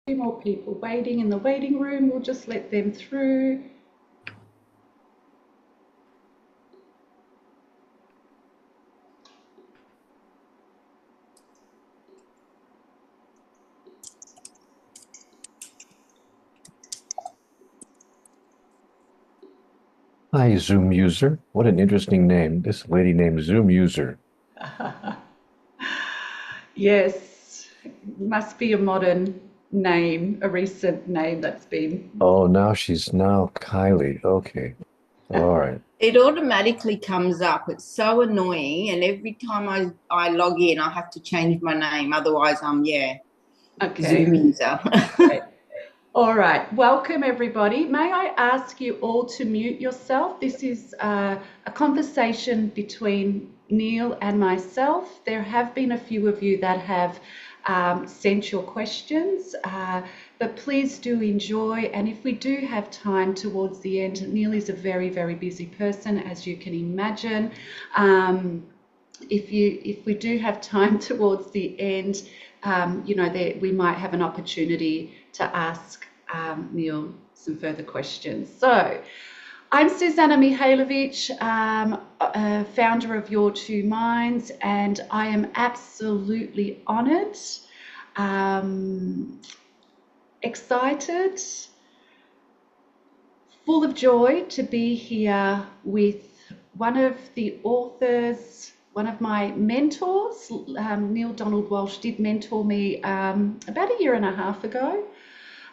Few more people waiting in the waiting room. We'll just let them through. Hi, Zoom user. What an interesting name. This lady named Zoom user. Yes, must be a modern name, a recent name that's been. Oh, now Kylie. Okay. All right. It automatically comes up. It's so annoying. And every time I log in, I have to change my name. Otherwise, Okay. Zoom user. Great. All right. Welcome, everybody. May I ask you all to mute yourself? This is a conversation between Neale and myself. There have been a few of you that have sent your questions, but please do enjoy. And if we do have time towards the end, Neale is a very, very busy person, as you can imagine. If we do have time towards the end, we might have an opportunity to ask Neale some further questions. So, I'm Suzana Mihajlovic, founder of Your Two Minds, and I am absolutely honoured, excited, full of joy to be here with one of the authors, one of my mentors. Neale Donald Walsch did mentor me about a year and a half ago,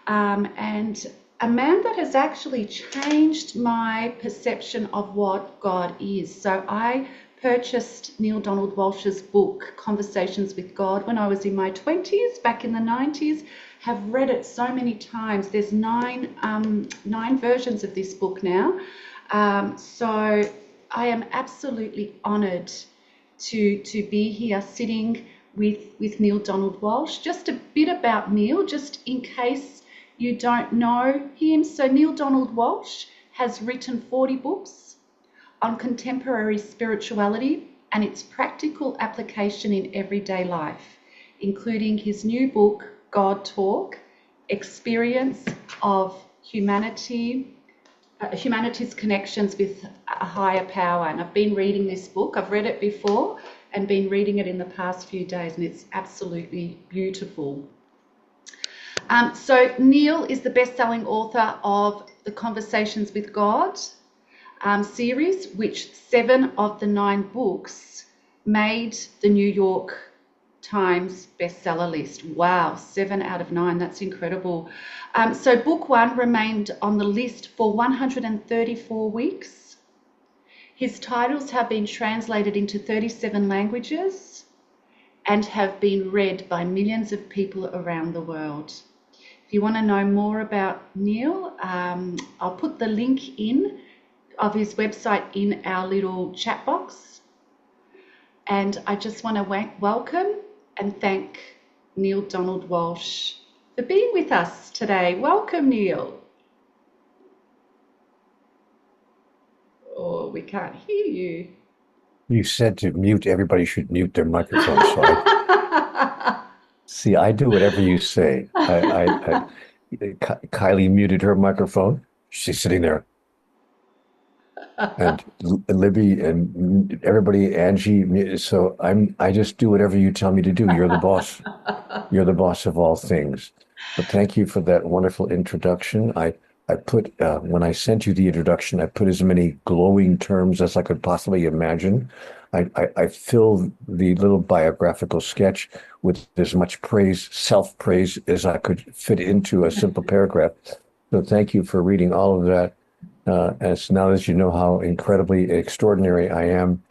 and a man that has actually changed my perception of what God is. So I purchased Neale Donald Walsch's book, Conversations with God, when I was in my 20s, back in the 90s. Have read it so many times. There's nine versions of this book now. So I am absolutely honoured to be here sitting with Neale Donald Walsch. Just a bit about Neale, just in case you don't know him. So Neale Donald Walsch has written 40 books on contemporary spirituality and its practical application in everyday life, including his new book, God Talk, Experience of Humanity's Connections with a Higher Power. And I've been reading this book. I've read it before and been reading it in the past few days, and it's absolutely beautiful. So Neale is the best-selling author of the Conversations with God series, which 7 of the 9 books made the New York Times bestseller list. Wow, 7 out of 9, that's incredible. So book 1 remained on the list for 134 weeks. His titles have been translated into 37 languages and have been read by millions of people around the world. If you want to know more about Neale, I'll put the link of his website in our little chat box. And I just want to welcome and thank Neale Donald Walsch for being with us today. Welcome, Neale. Oh, we can't hear you. You said to mute, everybody should mute their microphone. So I do whatever you say. Kylie muted her microphone. She's sitting there. And Libby and everybody, Angie. So I just do whatever you tell me to do. You're the boss. You're the boss of all things. But thank you for that wonderful introduction. I put when I sent you the introduction, I put as many glowing terms as I could possibly imagine. I filled the little biographical sketch with as much praise, self-praise as I could fit into a simple paragraph. So thank you for reading all of that. As now that you know how incredibly extraordinary I am,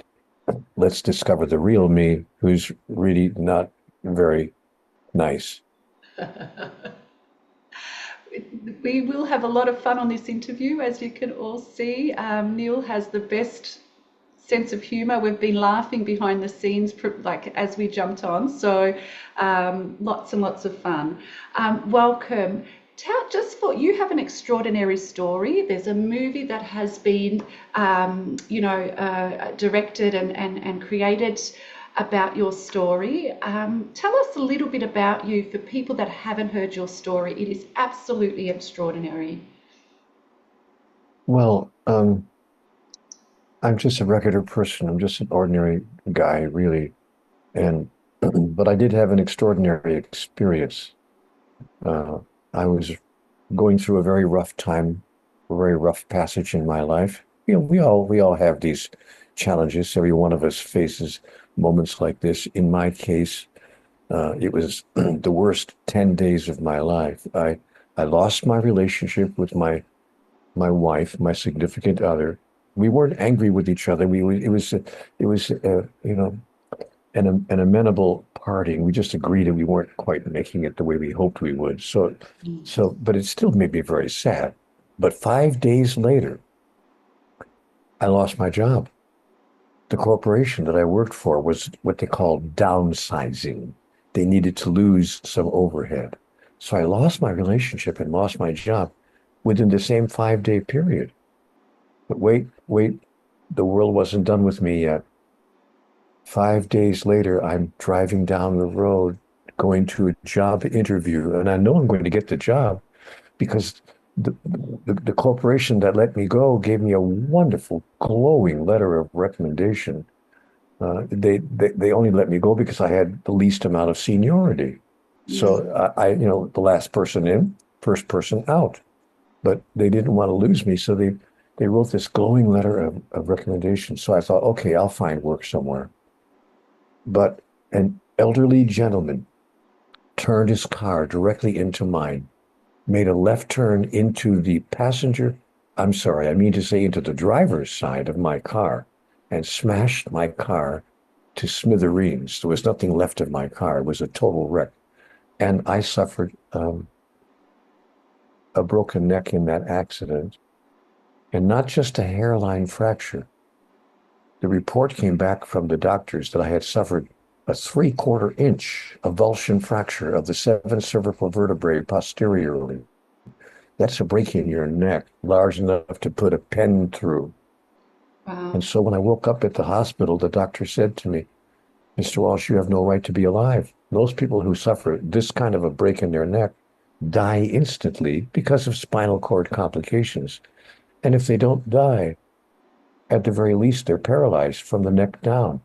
let's discover the real me, who's really not very nice. We will have a lot of fun on this interview, as you can all see. Neale has the best sense of humour. We've been laughing behind the scenes like as we jumped on, so lots and lots of fun. Welcome. You have an extraordinary story. There's a movie that has been, directed and created about your story. Tell us a little bit about you for people that haven't heard your story. It is absolutely extraordinary. Well, I'm just a regular person. I'm just an ordinary guy, really. And but I did have an extraordinary experience. Uh, I was going through a very rough time, a very rough passage in my life. You know, we all have these challenges. Every one of us faces moments like this. In my case, it was the worst 10 days of my life. I lost my relationship with my wife, my significant other. We weren't angry with each other. It was you know, an amenable parting. We just agreed that we weren't quite making it the way we hoped we would. But it still made me very sad. But 5 days later, I lost my job. The corporation that I worked for was what they called downsizing. They needed to lose some overhead. So I lost my relationship and lost my job within the same 5 day period. But wait, the world wasn't done with me yet. 5 days later, I'm driving down the road going to a job interview, and I know I'm going to get the job because the corporation that let me go gave me a wonderful, glowing letter of recommendation. They only let me go because I had the least amount of seniority. So the last person in, first person out. But they didn't want to lose me, so they wrote this glowing letter of recommendation. So I thought, okay, I'll find work somewhere. But an elderly gentleman turned his car directly into mine, made a left turn into the passenger, I'm sorry, I mean to say into the driver's side of my car, and smashed my car to smithereens. There was nothing left of my car. It was a total wreck. And I suffered a broken neck in that accident, and not just a hairline fracture. The report came back from the doctors that I had suffered a 3/4 inch avulsion fracture of the 7th cervical vertebrae posteriorly. That's a break in your neck, large enough to put a pen through. Wow. And so when I woke up at the hospital, the doctor said to me, Mr. Walsh, you have no right to be alive. Most people who suffer this kind of a break in their neck die instantly because of spinal cord complications. And if they don't die, at the very least, they're paralyzed from the neck down.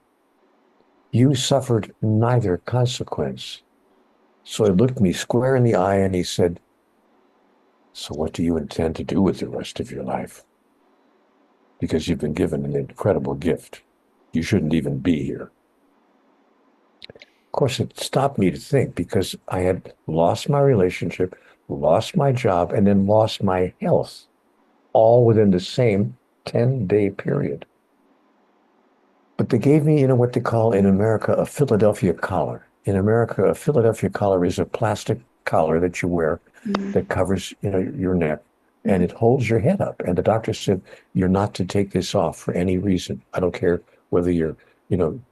You suffered neither consequence. So he looked me square in the eye and he said, so what do you intend to do with the rest of your life? Because you've been given an incredible gift. You shouldn't even be here. Of course, it stopped me to think because I had lost my relationship, lost my job, and then lost my health, all within the same 10-day period. But they gave me, what they call in America a Philadelphia collar. In America, a Philadelphia collar is a plastic collar that you wear that covers, your neck, and it holds your head up. And the doctor said, you're not to take this off for any reason. I don't care whether you're,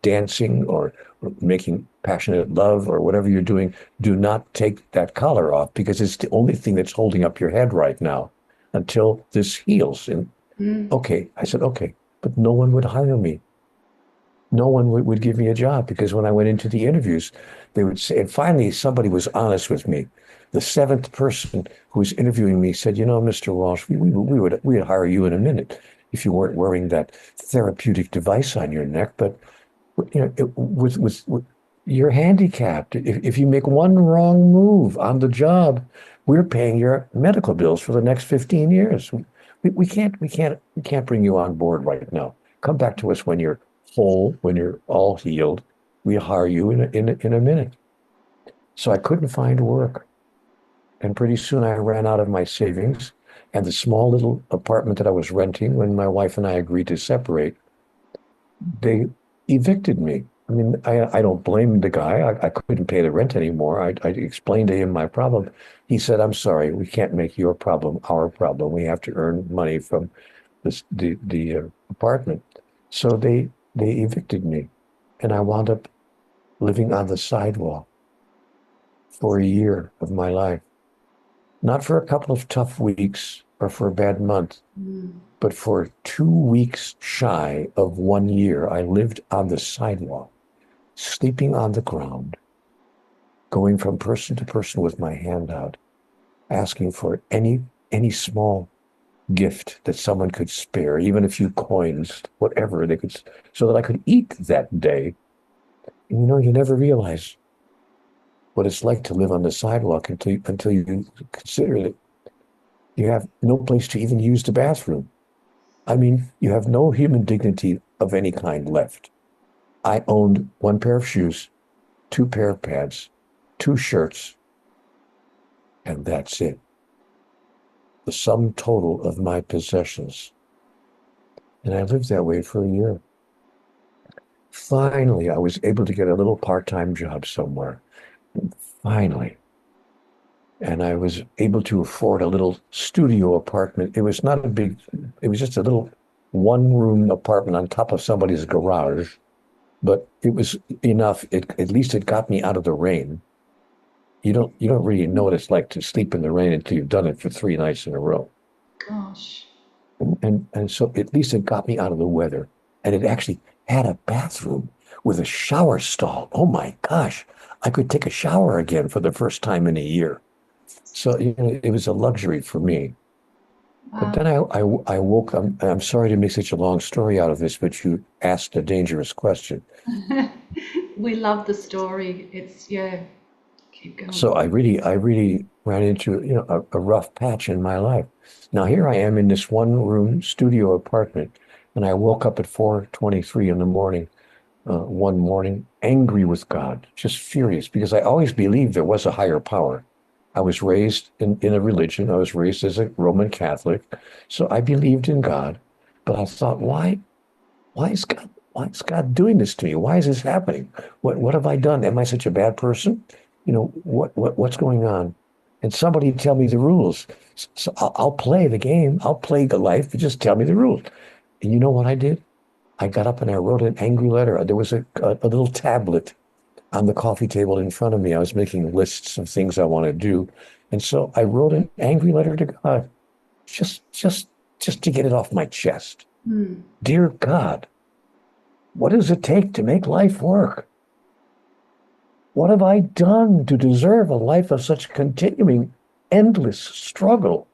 dancing or making passionate love or whatever you're doing. Do not take that collar off because it's the only thing that's holding up your head right now until this heals. And okay, I said, okay, but no one would hire me. No one would give me a job because when I went into the interviews, they would say, and finally somebody was honest with me. The 7th person who was interviewing me said, Mr. Walsh, we'd hire you in a minute if you weren't wearing that therapeutic device on your neck. But with you're handicapped. If you make one wrong move on the job, we're paying your medical bills for the next 15 years. We can't bring you on board right now. Come back to us when you're whole, when you're all healed. We hire you in a minute. So I couldn't find work. And pretty soon I ran out of my savings, and the small little apartment that I was renting when my wife and I agreed to separate, they evicted me. I mean, I don't blame the guy. I couldn't pay the rent anymore. I explained to him my problem. He said, I'm sorry, we can't make your problem our problem. We have to earn money from the apartment. So they evicted me, and I wound up living on the sidewalk for a year of my life. Not for a couple of tough weeks or for a bad month, but for 2 weeks shy of 1 year, I lived on the sidewalk. sleeping on the ground, going from person to person with my hand out, asking for any small gift that someone could spare, even a few coins, whatever they could, so that I could eat that day. And you never realize what it's like to live on the sidewalk until you consider that you have no place to even use the bathroom. I mean, you have no human dignity of any kind left. I owned one pair of shoes, two pair of pants, two shirts, and that's it. The sum total of my possessions. And I lived that way for a year. Finally, I was able to get a little part-time job somewhere. Finally. And I was able to afford a little studio apartment. It was not a big, it was just a little one-room apartment on top of somebody's garage. But it was enough. At least it got me out of the rain. You don't really know what it's like to sleep in the rain until you've done it for 3 nights in a row. Gosh. And so at least it got me out of the weather. And it actually had a bathroom with a shower stall. Oh my gosh, I could take a shower again for the first time in a year. So it was a luxury for me. But then I woke up. I'm sorry to make such a long story out of this, but you asked a dangerous question. We love the story. It's, yeah, keep going. So I really ran into, a rough patch in my life. Now here I am in this one-room studio apartment, and I woke up at 4:23 in the morning, one morning, angry with God, just furious, because I always believed there was a higher power. I was raised in a religion. I was raised as a Roman Catholic, so I believed in God. But I thought, why is God doing this to me? Why is this happening? What have I done? Am I such a bad person? What's going on? And somebody tell me the rules. So I'll play the game. I'll play the life, but just tell me the rules. And you know what I did? I got up and I wrote an angry letter. There was a little tablet on the coffee table in front of me. I was making lists of things I want to do. And so I wrote an angry letter to God, just to get it off my chest. Dear God, what does it take to make life work? What have I done to deserve a life of such continuing, endless struggle?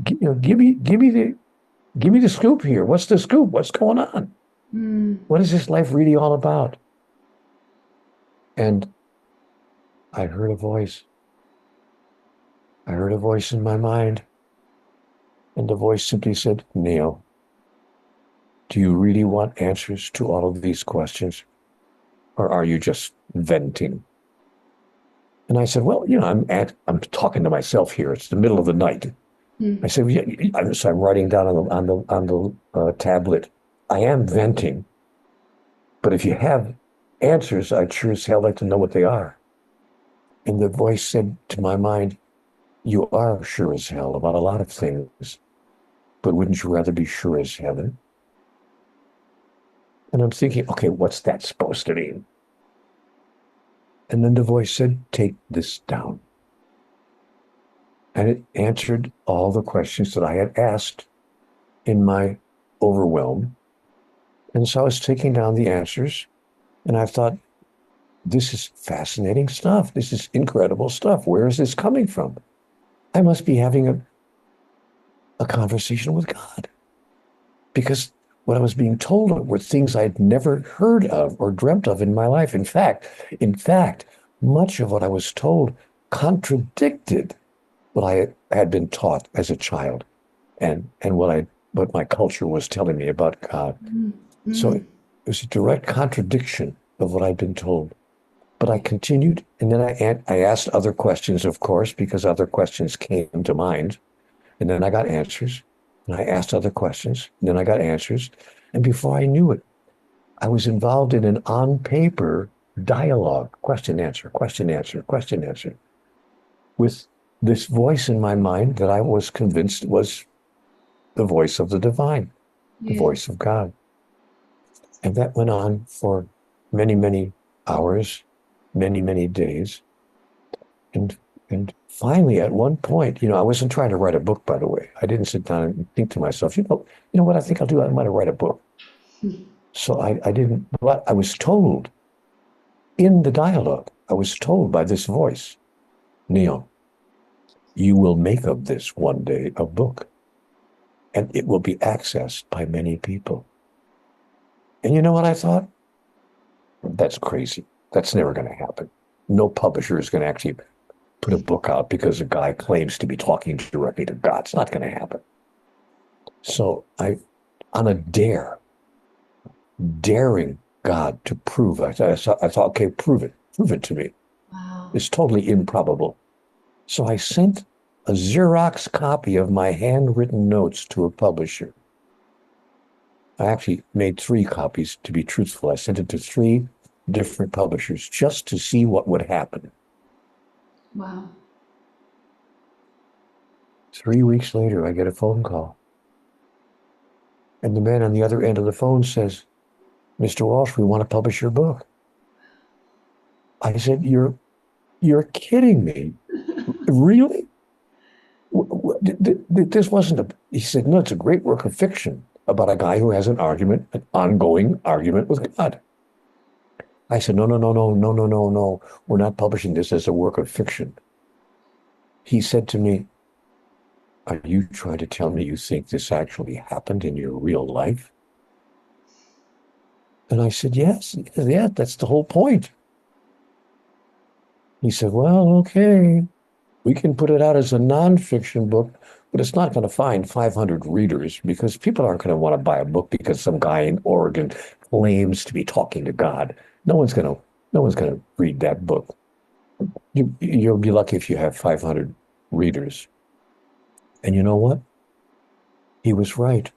Give me the scoop here. What's the scoop? What's going on? What is this life really all about? And I heard a voice. I heard a voice in my mind. And the voice simply said, Neale, do you really want answers to all of these questions? Or are you just venting? And I said, well, I'm talking to myself here. It's the middle of the night. I said, yeah, so I'm writing down on the tablet. I am venting, but if you have answers, I'd sure as hell like to know what they are. And the voice said to my mind, you are sure as hell about a lot of things, but wouldn't you rather be sure as heaven? And I'm thinking, okay, what's that supposed to mean? And then the voice said, take this down. And it answered all the questions that I had asked in my overwhelm. And so I was taking down the answers, and I thought, this is fascinating stuff. This is incredible stuff. Where is this coming from? I must be having a conversation with God. Because what I was being told were things I'd never heard of or dreamt of in my life. In fact, much of what I was told contradicted what I had been taught as a child and what my culture was telling me about God. So it was a direct contradiction of what I'd been told. But I continued, and then I asked other questions, of course, because other questions came to mind. And then I got answers, and I asked other questions, and then I got answers. And before I knew it, I was involved in an on-paper dialogue, question, answer, with this voice in my mind that I was convinced was the voice of the divine, the voice of God. And that went on for many, many hours, many, many days. And finally, at one point, I wasn't trying to write a book, by the way. I didn't sit down and think to myself, you know what I think I'll do? I might write a book. So I didn't, but I was told in the dialogue, I was told by this voice, Neale, you will make of this one day a book, and it will be accessed by many people. And you know what I thought? That's crazy. That's never going to happen. No publisher is going to actually put a book out because a guy claims to be talking directly to God. It's not going to happen. So on a daring God to prove, I thought, okay, prove it to me. Wow. It's totally improbable. So I sent a Xerox copy of my handwritten notes to a publisher. I actually made 3 copies, to be truthful. I sent it to 3 different publishers just to see what would happen. Wow. 3 weeks later, I get a phone call. And the man on the other end of the phone says, Mr. Walsch, we want to publish your book. I said, you're kidding me. Really? This wasn't he said, no, it's a great work of fiction about a guy who has an ongoing argument with God. I said, no. We're not publishing this as a work of fiction. He said to me, are you trying to tell me you think this actually happened in your real life? And I said, yes, that's the whole point. He said, well, okay, we can put it out as a nonfiction book, but it's not going to find 500 readers because people aren't going to want to buy a book because some guy in Oregon claims to be talking to God. No one's going to read that book. You'll be lucky if you have 500 readers. And you know what? He was right.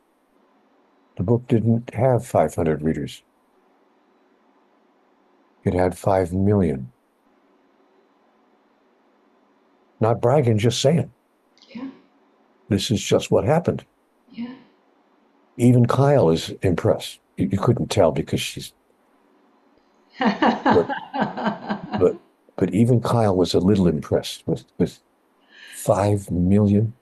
The book didn't have 500 readers. It had 5 million. Not bragging, just saying. Yeah. This is just what happened. Yeah. Even Kyle is impressed. You couldn't tell because she's, but even Kyle was a little impressed with 5 million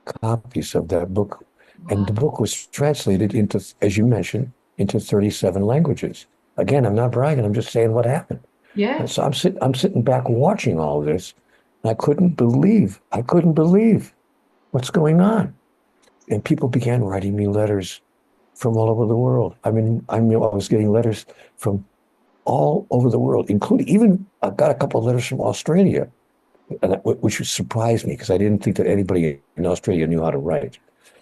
copies of that book. And the book was translated into, as you mentioned, into 37 languages. Again, I'm not bragging, I'm just saying what happened. Yeah. And so I'm sitting back watching all of this, and I couldn't believe what's going on. And people began writing me letters from all over the world. I was getting letters from all over the world, including even I got a couple of letters from Australia, which surprised me because I didn't think that anybody in Australia knew how to write.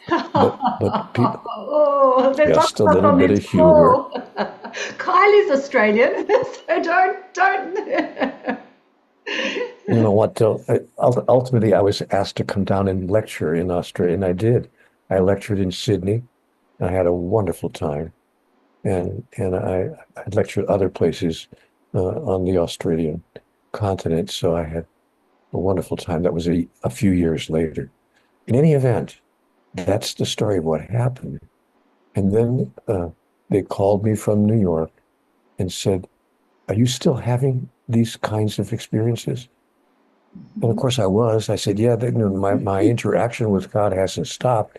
But people, Oh, there's just a lots little on bit this of humor. call. Kyle is Australian, so don't. You know what? Ultimately, I was asked to come down and lecture in Australia, and I did. I lectured in Sydney. And I had a wonderful time, and I lectured other places on the Australian continent. So I had a wonderful time. That was a few years later. In any event, that's the story of what happened. And then they called me from New York and said, "Are you still having these kinds of experiences?" And of course I was. I said, "Yeah, my interaction with God hasn't stopped."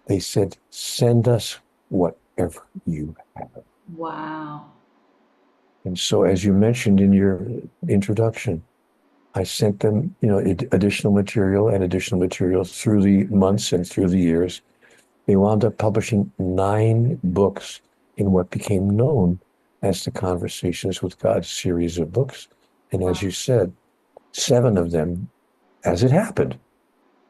They said, "Send us whatever you have." Wow. And so, as you mentioned in your introduction, I sent them, additional material through the months and through the years. They wound up publishing 9 books in what became known as the Conversations with God series of books. And as you said, 7 of them, as it happened,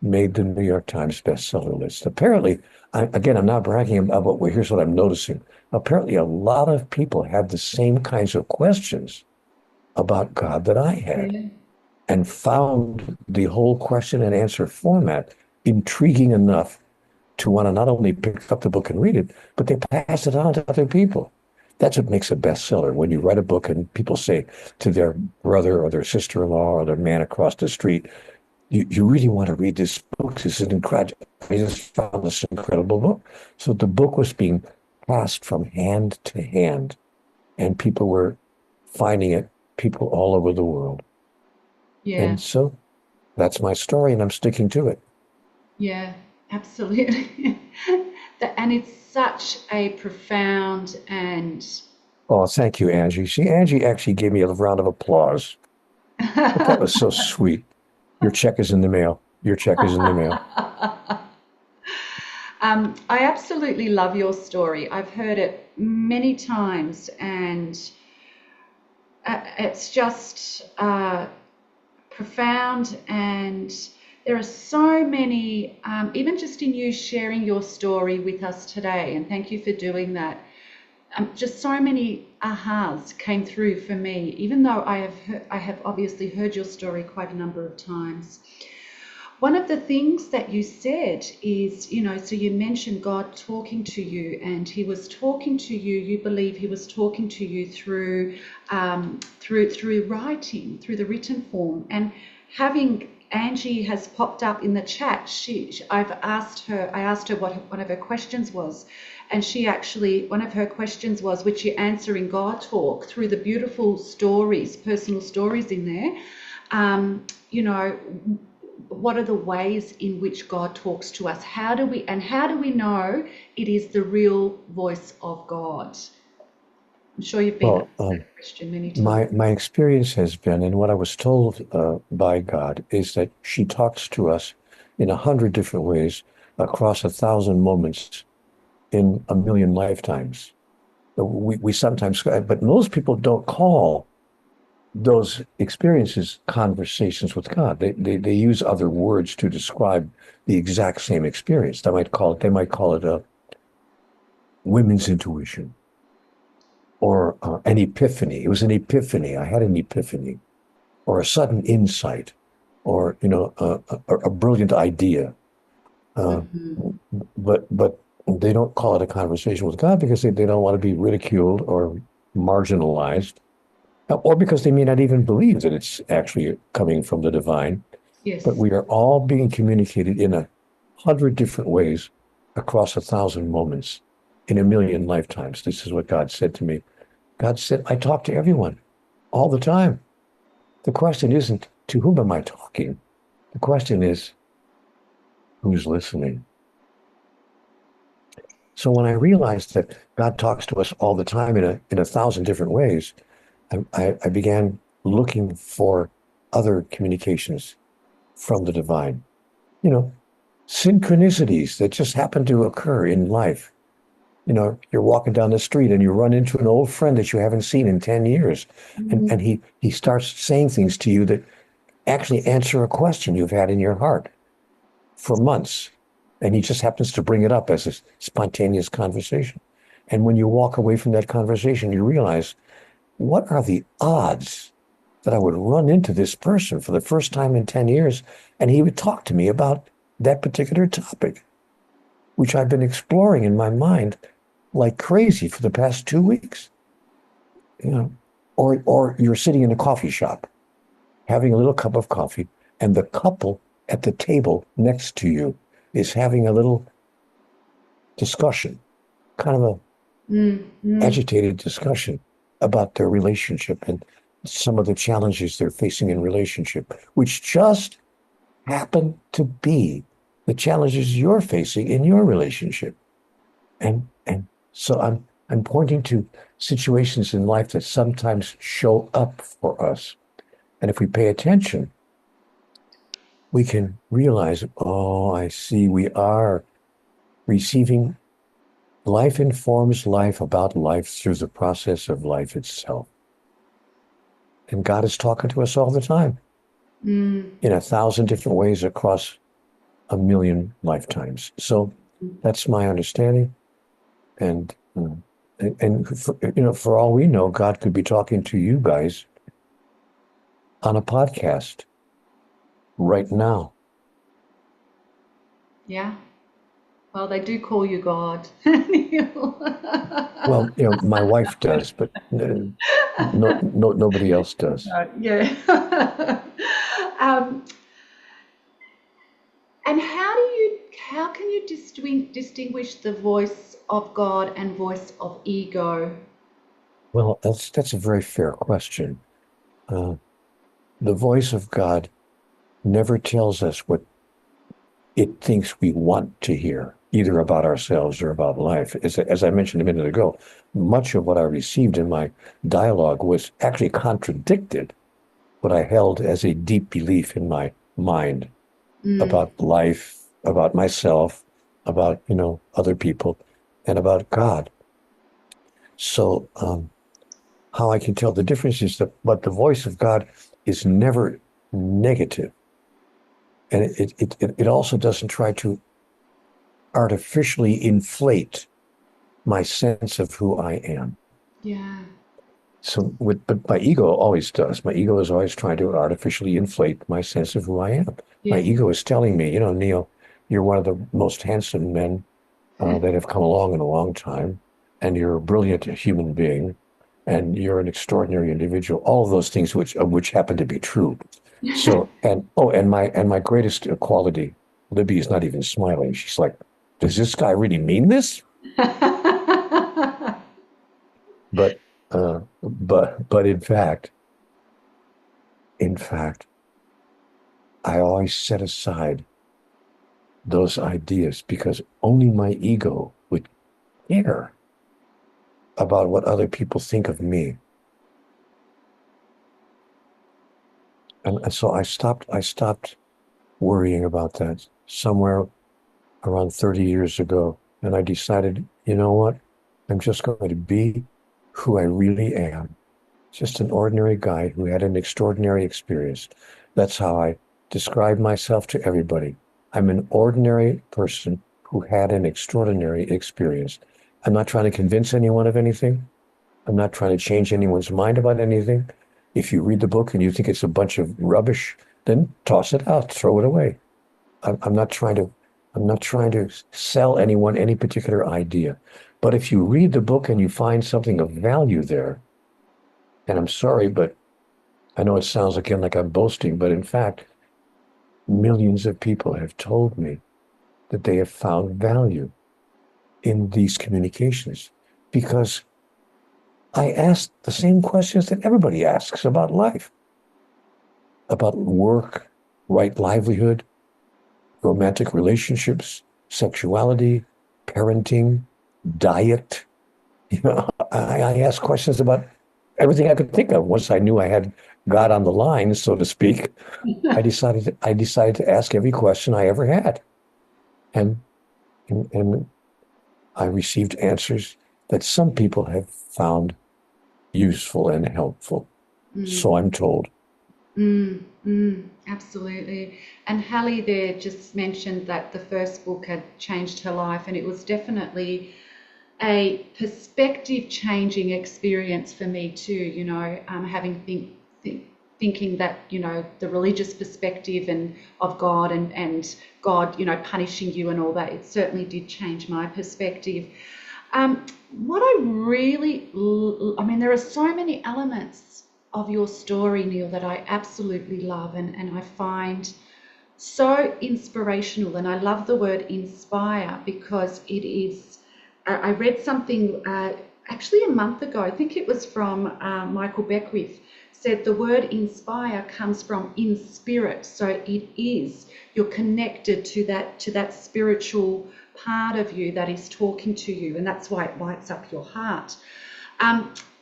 made the New York Times bestseller list. Apparently, I'm not bragging about, but here's what I'm noticing. Apparently, a lot of people had the same kinds of questions about God that I had, Yeah. and found the whole question and answer format intriguing enough to want to not only pick up the book and read it, but they pass it on to other people. That's what makes a bestseller. When you write a book and people say to their brother or their sister-in-law or their man across the street, you really want to read this book. This is incredible. I just found this incredible book. So the book was being passed from hand to hand, and people were finding it, people all over the world. Yeah. And so that's my story, and I'm sticking to it. Yeah. Absolutely. And it's such a profound and Oh, thank you, Angie. See, Angie actually gave me a round of applause. But that was so sweet. Your check is in the mail. Your check is in the mail. I absolutely love your story. I've heard it many times, and it's just profound. And there are so many, even just in you sharing your story with us today, and thank you for doing that. Just so many ahas came through for me, even though I have obviously heard your story quite a number of times. One of the things that you said is, so you mentioned God talking to you, and He was talking to you. You believe He was talking to you through writing, through the written form, and having. Angie has popped up in the chat. I asked her what one of her questions was, and she actually, one of her questions was, which you answer in God Talk through the beautiful stories, personal stories in there. What are the ways in which God talks to us? How do we know it is the real voice of God? I'm sure you've been asked that question many times. My experience has been, and what I was told by God, is that she talks to us in 100 different ways across 1,000 moments in 1,000,000 lifetimes. We sometimes, but most people don't call those experiences conversations with God. They use other words to describe the exact same experience. They might call it a women's intuition, or an epiphany. It was an epiphany. I had an epiphany, or a sudden insight, or a brilliant idea. But they don't call it a conversation with God because they don't want to be ridiculed or marginalized, or because they may not even believe that it's actually coming from the divine. Yes. But we are all being communicated in 100 different ways across 1,000 moments in 1,000,000 lifetimes. This is what God said to me. God said, I talk to everyone all the time. The question isn't, to whom am I talking? The question is, who's listening? So when I realized that God talks to us all the time in 1,000 different ways, I began looking for other communications from the divine. Synchronicities that just happen to occur in life. You're walking down the street and you run into an old friend that you haven't seen in 10 years. And he starts saying things to you that actually answer a question you've had in your heart for months. And he just happens to bring it up as a spontaneous conversation. And when you walk away from that conversation, you realize, what are the odds that I would run into this person for the first time in 10 years and he would talk to me about that particular topic, which I've been exploring in my mind like crazy for the past 2 weeks. Or you're sitting in a coffee shop having a little cup of coffee, and the couple at the table next to you is having a little discussion, kind of a agitated discussion about their relationship and some of the challenges they're facing in relationship, which just happen to be the challenges you're facing in your relationship. And so I'm pointing to situations in life that sometimes show up for us. And if we pay attention, we can realize, oh, I see, we are receiving. Life informs life about life through the process of life itself. And God is talking to us all the time in 1,000 different ways across 1,000,000 lifetimes. So that's my understanding. And for all we know, God could be talking to you guys on a podcast right now. Yeah. Well, they do call you God. Well, my wife does, but nobody else does. Yeah. And how can you distinguish the voice of God and voice of ego? Well, that's a very fair question. The voice of God never tells us what it thinks we want to hear, either about ourselves or about life. As I mentioned a minute ago, much of what I received in my dialogue was actually contradicted what I held as a deep belief in my mind Mm. about life, about myself, about, other people, and about God. So, how I can tell the difference is that, but the voice of God is never negative, and it also doesn't try to artificially inflate my sense of who I am. Yeah. So, but my ego always does. My ego is always trying to artificially inflate my sense of who I am. My Yeah. ego is telling me, Neil, you're one of the most handsome men that have come along in a long time, and you're a brilliant human being, and you're an extraordinary individual. All of those things, which happen to be true. So, and my greatest quality, Libby is not even smiling. She's like, "Does this guy really mean this?" But, but in fact, I always set aside those ideas because only my ego would care about what other people think of me. And so I stopped worrying about that somewhere around 30 years ago. And I decided, you know what? I'm just going to be who I really am. Just an ordinary guy who had an extraordinary experience. That's how I describe myself to everybody. I'm an ordinary person who had an extraordinary experience. I'm not trying to convince anyone of anything. I'm not trying to change anyone's mind about anything. If you read the book and you think it's a bunch of rubbish, then toss it out, throw it away. I'm not trying to sell anyone any particular idea. But if you read the book and you find something of value there, and I'm sorry, but I know it sounds again like I'm boasting, but in fact, millions of people have told me that they have found value in these communications because I asked the same questions that everybody asks about life, about work, right livelihood, romantic relationships, sexuality, parenting, diet. I asked questions about everything I could think of. Once I knew I had God on the line, so to speak, I decided to ask every question I ever had, and and I received answers that some people have found useful and helpful. Mm. So I'm told. Absolutely. And Hallie there just mentioned that the first book had changed her life, and it was definitely a perspective changing experience for me too, having thinking that, the religious perspective and of God and God, punishing you and all that, it certainly did change my perspective. What I really, I mean, there are so many elements of your story, Neil, that I absolutely love and I find so inspirational. And I love the word inspire because it is, I read something actually a month ago, I think it was from Michael Beckwith, said the word inspire comes from in spirit. So it is, you're connected to that spiritual part of you that is talking to you, and that's why it lights up your heart.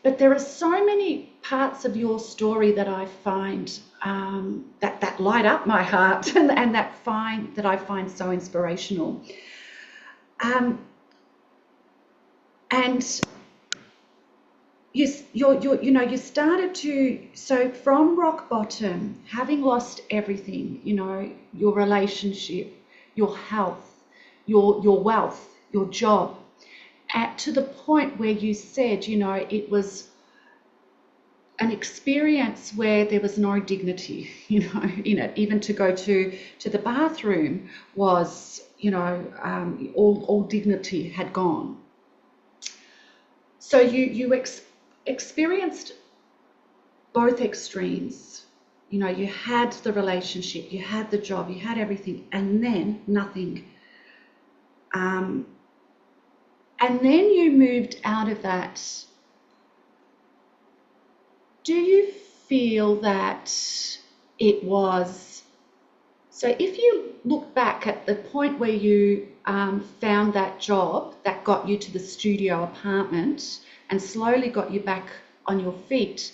But there are so many parts of your story that I find that light up my heart and that I find so inspirational. And you started to, so from rock bottom, having lost everything, your relationship, your health, your wealth, your job, to the point where you said, it was an experience where there was no dignity, in it. Even to go to the bathroom was, all dignity had gone. So you experienced both extremes. You had the relationship, you had the job, you had everything, and then nothing. And then you moved out of that. Do you feel that it was So if you look back at the point where you found that job that got you to the studio apartment and slowly got you back on your feet,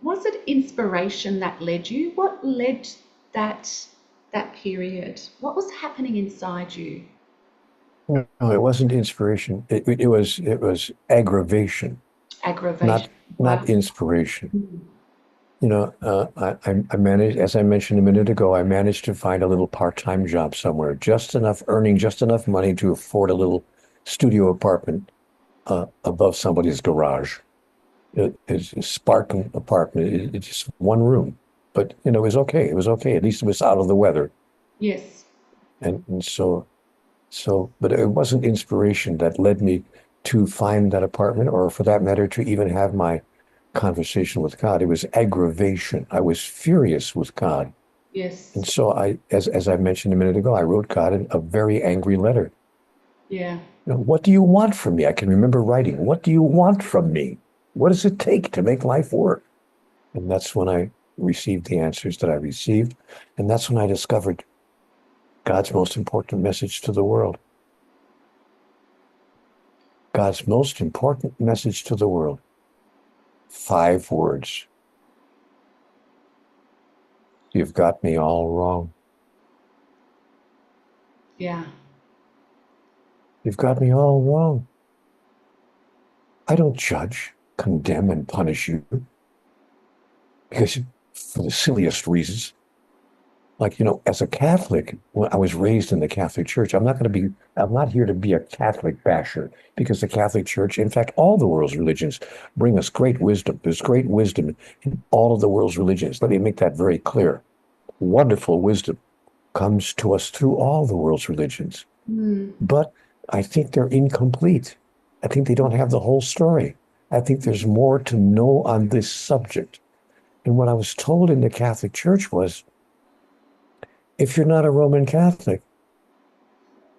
was it inspiration that led you? What led that period? What was happening inside you? No, it wasn't inspiration. It was aggravation, Aggravation. not Wow. not inspiration. I managed, as I mentioned a minute ago, I managed to find a little part-time job somewhere, just enough, earning just enough money to afford a little studio apartment above somebody's garage. It's a Spartan apartment. It's just one room, but it was okay. It was okay. At least it was out of the weather, Yes. and but it wasn't inspiration that led me to find that apartment, or for that matter, to even have my conversation with God. It was aggravation. I was furious with God. Yes. And so as I mentioned a minute ago, I wrote God a very angry letter. Yeah. What do you want from me? I can remember writing, what do you want from me? What does it take to make life work? And that's when I received the answers that I received. And that's when I discovered God's most important message to the world. God's most important message to the world. 5 words. You've got me all wrong. Yeah. You've got me all wrong. I don't judge, condemn, and punish you because for the silliest reasons. Like, as a Catholic, when I was raised in the Catholic Church, I'm not here to be a Catholic basher because the Catholic Church, in fact, all the world's religions bring us great wisdom. There's great wisdom in all of the world's religions. Let me make that very clear. Wonderful wisdom comes to us through all the world's religions. Mm. But I think they're incomplete. I think they don't have the whole story. I think there's more to know on this subject. And what I was told in the Catholic Church was, if you're not a Roman Catholic,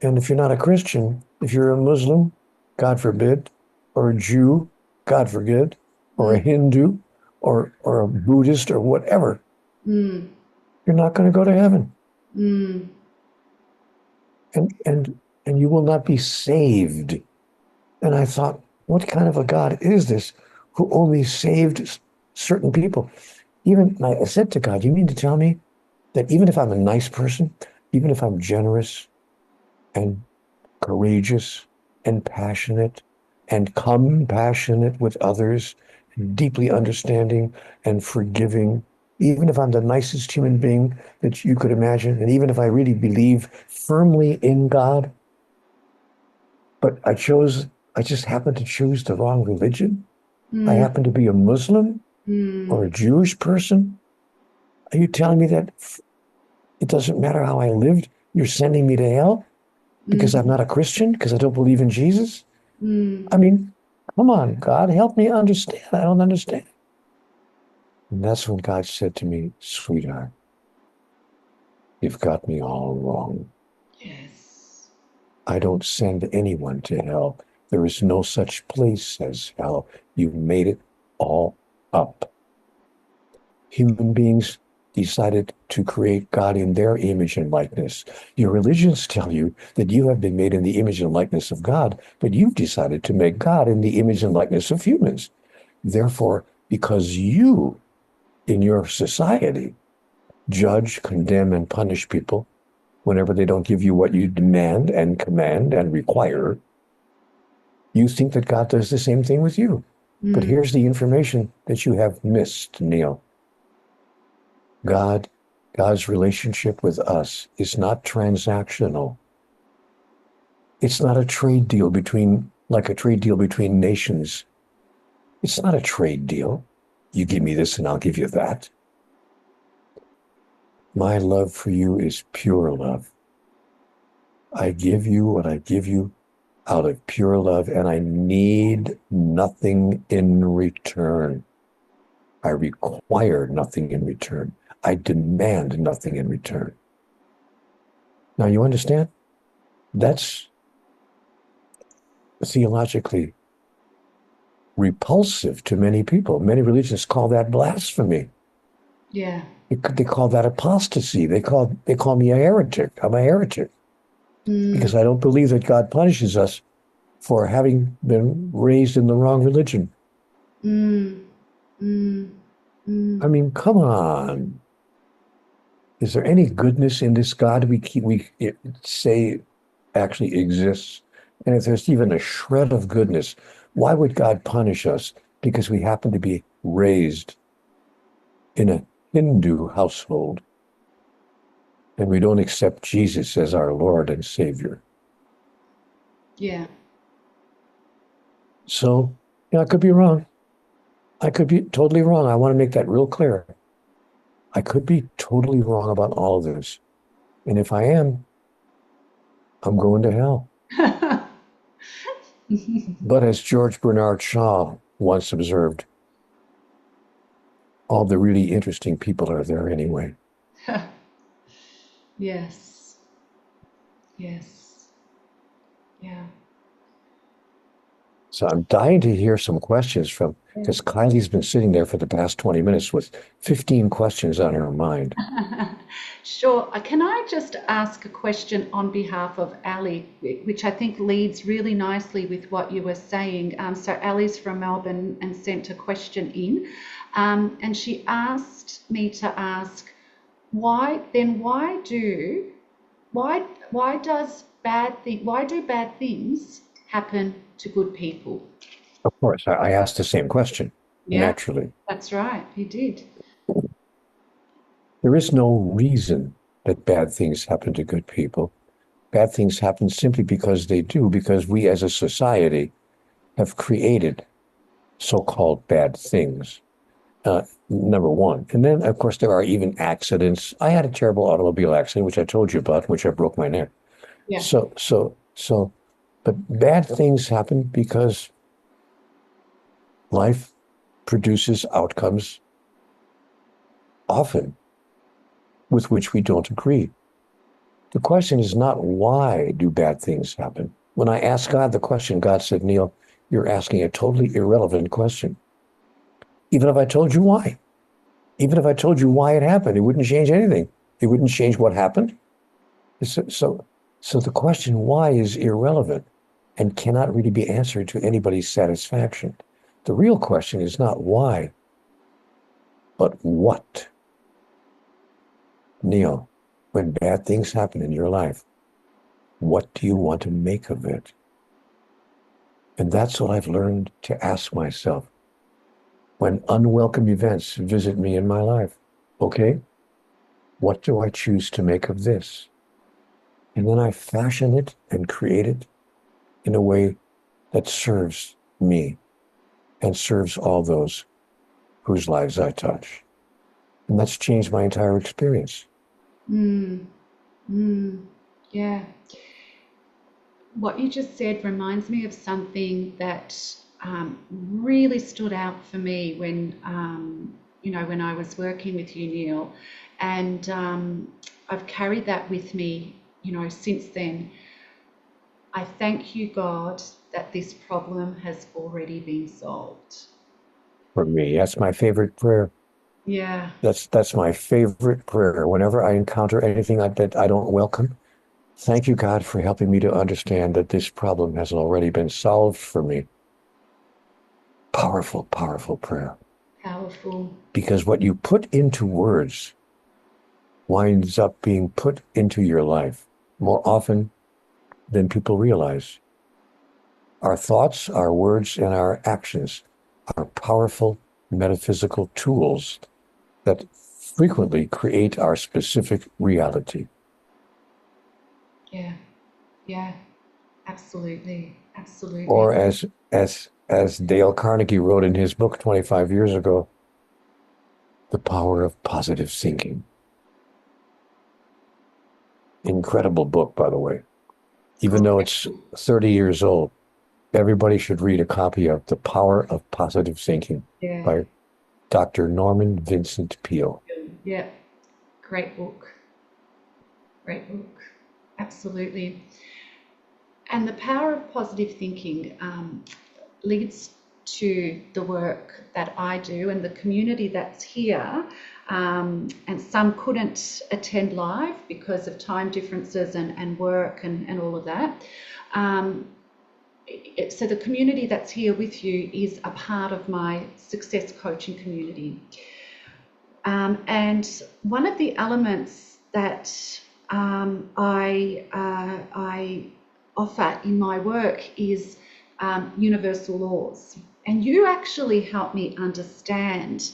and if you're not a Christian, if you're a Muslim, God forbid, or a Jew, God forbid, or a Mm. Hindu, or a Buddhist, or whatever, Mm. you're not going to go to heaven. Mm. And you will not be saved. And I thought, what kind of a God is this who only saved certain people? I said to God, you mean to tell me that even if I'm a nice person, even if I'm generous and courageous and passionate and compassionate with others, and deeply understanding and forgiving, even if I'm the nicest human being that you could imagine, and even if I really believe firmly in God, but I just happened to choose the wrong religion. I Mm. happen to be a Muslim or Mm. a Jewish person. Are you telling me that it doesn't matter how I lived? You're sending me to hell because I'm Mm. not a Christian, because I don't believe in Jesus? Mm. I mean, come on, God, help me understand. I don't understand. And that's when God said to me, sweetheart, you've got me all wrong. Yes. I don't send anyone to hell. There is no such place as hell. You've made it all up. Human beings decided to create God in their image and likeness. Your religions tell you that you have been made in the image and likeness of God, but you've decided to make God in the image and likeness of humans. Therefore, because you, in your society, judge, condemn, and punish people whenever they don't give you what you demand and command and require, you think that God does the same thing with you. But Mm. here's the information that you have missed, Neale. God's relationship with us is not transactional. It's not a trade deal like a trade deal between nations. It's not a trade deal. You give me this and I'll give you that. My love for you is pure love. I give you what I give you out of pure love, and I need nothing in return. I require nothing in return. I demand nothing in return. Now, you understand? That's theologically repulsive to many people. Many religions call that blasphemy. Yeah. They call that apostasy. They call me a heretic. I'm a heretic Mm, because I don't believe that God punishes us for having been raised in the wrong religion. mm, mm, mm. I mean, come on. Is there any goodness in this God say actually exists? And if there's even a shred of goodness, why would God punish us because we happen to be raised in a Hindu household and we don't accept Jesus as our Lord and Savior? Yeah. So, I could be wrong. I could be totally wrong. I want to make that real clear. I could be totally wrong about all of this. And if I am, I'm going to hell. But as George Bernard Shaw once observed, all the really interesting people are there anyway. Yes. Yes. Yeah. So I'm dying to hear some questions because Kylie's been sitting there for the past 20 minutes with 15 questions on her mind. Sure. Can I just ask a question on behalf of Ali, which I think leads really nicely with what you were saying? So Ali's from Melbourne and sent a question in, and she asked me to ask, why do bad things happen to good people? Of course, I asked the same question, Yeah, naturally. that's right. You did. There is no reason that bad things happen to good people. Bad things happen simply because they do, because we as a society have created so-called bad things. Number one. And then, of course, there are even accidents. I had a terrible automobile accident, which I told you about, which I broke my neck. Yeah. So, but bad things happen because life produces outcomes often with which we don't agree. The question is not why do bad things happen? When I asked God the question, God said, Neale, you're asking a totally irrelevant question. Even if I told you why, even if I told you why it happened, it wouldn't change anything. It wouldn't change what happened. So the question why is irrelevant and cannot really be answered to anybody's satisfaction. The real question is not why, but what. Neale, when bad things happen in your life, what do you want to make of it? And that's what I've learned to ask myself when unwelcome events visit me in my life. Okay, what do I choose to make of this? And then I fashion it and create it in a way that serves me and serves all those whose lives I touch. And that's changed my entire experience. Mm, yeah. What you just said reminds me of something that really stood out for me when I was working with you, Neale, and I've carried that with me, since then. I thank you, God, that this problem has already been solved. For me, that's my favorite prayer. Yeah. That's my favorite prayer. Whenever I encounter anything that I don't welcome, thank you, God, for helping me to understand that this problem has already been solved for me. Powerful, powerful prayer. Powerful. Because what you put into words winds up being put into your life more often than people realize. Our thoughts, our words, and our actions are powerful metaphysical tools that frequently create our specific reality. Yeah. Yeah. Absolutely. Absolutely. Or as Dale Carnegie wrote in his book 25 years ago, the power of positive thinking. Incredible book, by the way. Even though it's 30 years old, everybody should read a copy of The Power of Positive Thinking Yeah. by Dr. Norman Vincent Peale. Yeah. Great book. Great book. Absolutely. And the power of positive thinking leads to the work that I do and the community that's here. And some couldn't attend live because of time differences and work and all of that. So the community that's here with you is a part of my success coaching community. And one of the elements that I offer in my work is universal laws. And you actually help me understand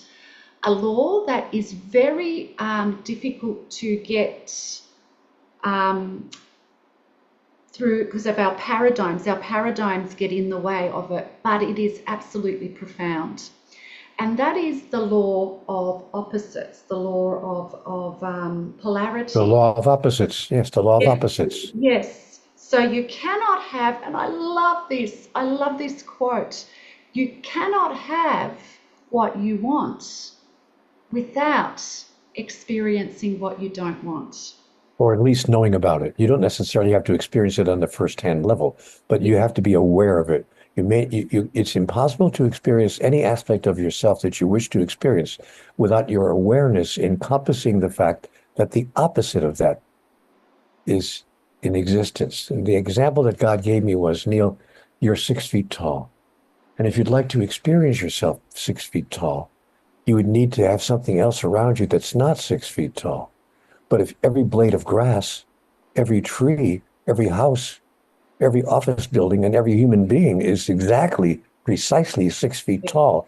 a law that is very difficult to get through because of our paradigms. Our paradigms get in the way of it, but it is absolutely profound. And that is the law of opposites, the law of polarity. The law of opposites. Yes, the law of opposites. Yes. So you cannot have, and I love this quote, you cannot have what you want without experiencing what you don't want. Or at least knowing about it. You don't necessarily have to experience it on the first-hand level, but you have to be aware of it. It's impossible to experience any aspect of yourself that you wish to experience without your awareness encompassing the fact that the opposite of that is in existence. And the example that God gave me was, Neale, you're 6 feet tall. And if you'd like to experience yourself 6 feet tall, you would need to have something else around you that's not 6 feet tall. But if every blade of grass, every tree, every house, every office building, and every human being is precisely 6 feet tall,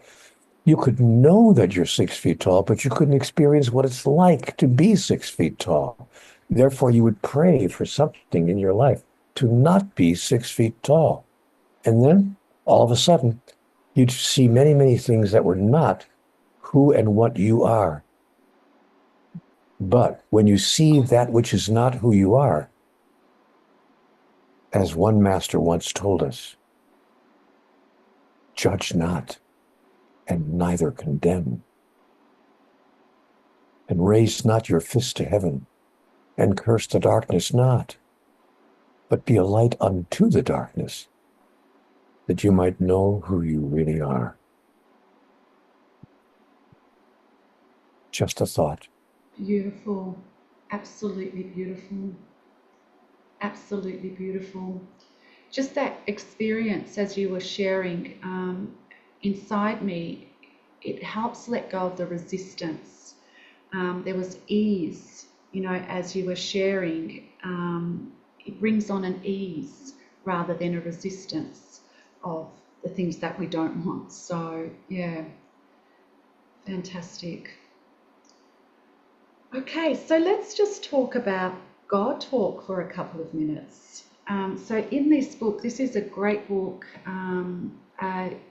you could know that you're 6 feet tall, but you couldn't experience what it's like to be 6 feet tall. Therefore, you would pray for something in your life to not be 6 feet tall. And then, all of a sudden, you'd see many, many things that were not who and what you are. But when you see that which is not who you are, as one master once told us, judge not, and neither condemn. And raise not your fist to heaven, and curse the darkness not, but be a light unto the darkness, that you might know who you really are. Just a thought. Beautiful. Absolutely beautiful. Absolutely beautiful. Just that experience as you were sharing inside me, it helps let go of the resistance. There was ease, as you were sharing. It brings on an ease rather than a resistance of the things that we don't want. So, yeah, fantastic. Okay, so let's just talk about God talk for a couple of minutes. So in this book, this is a great book.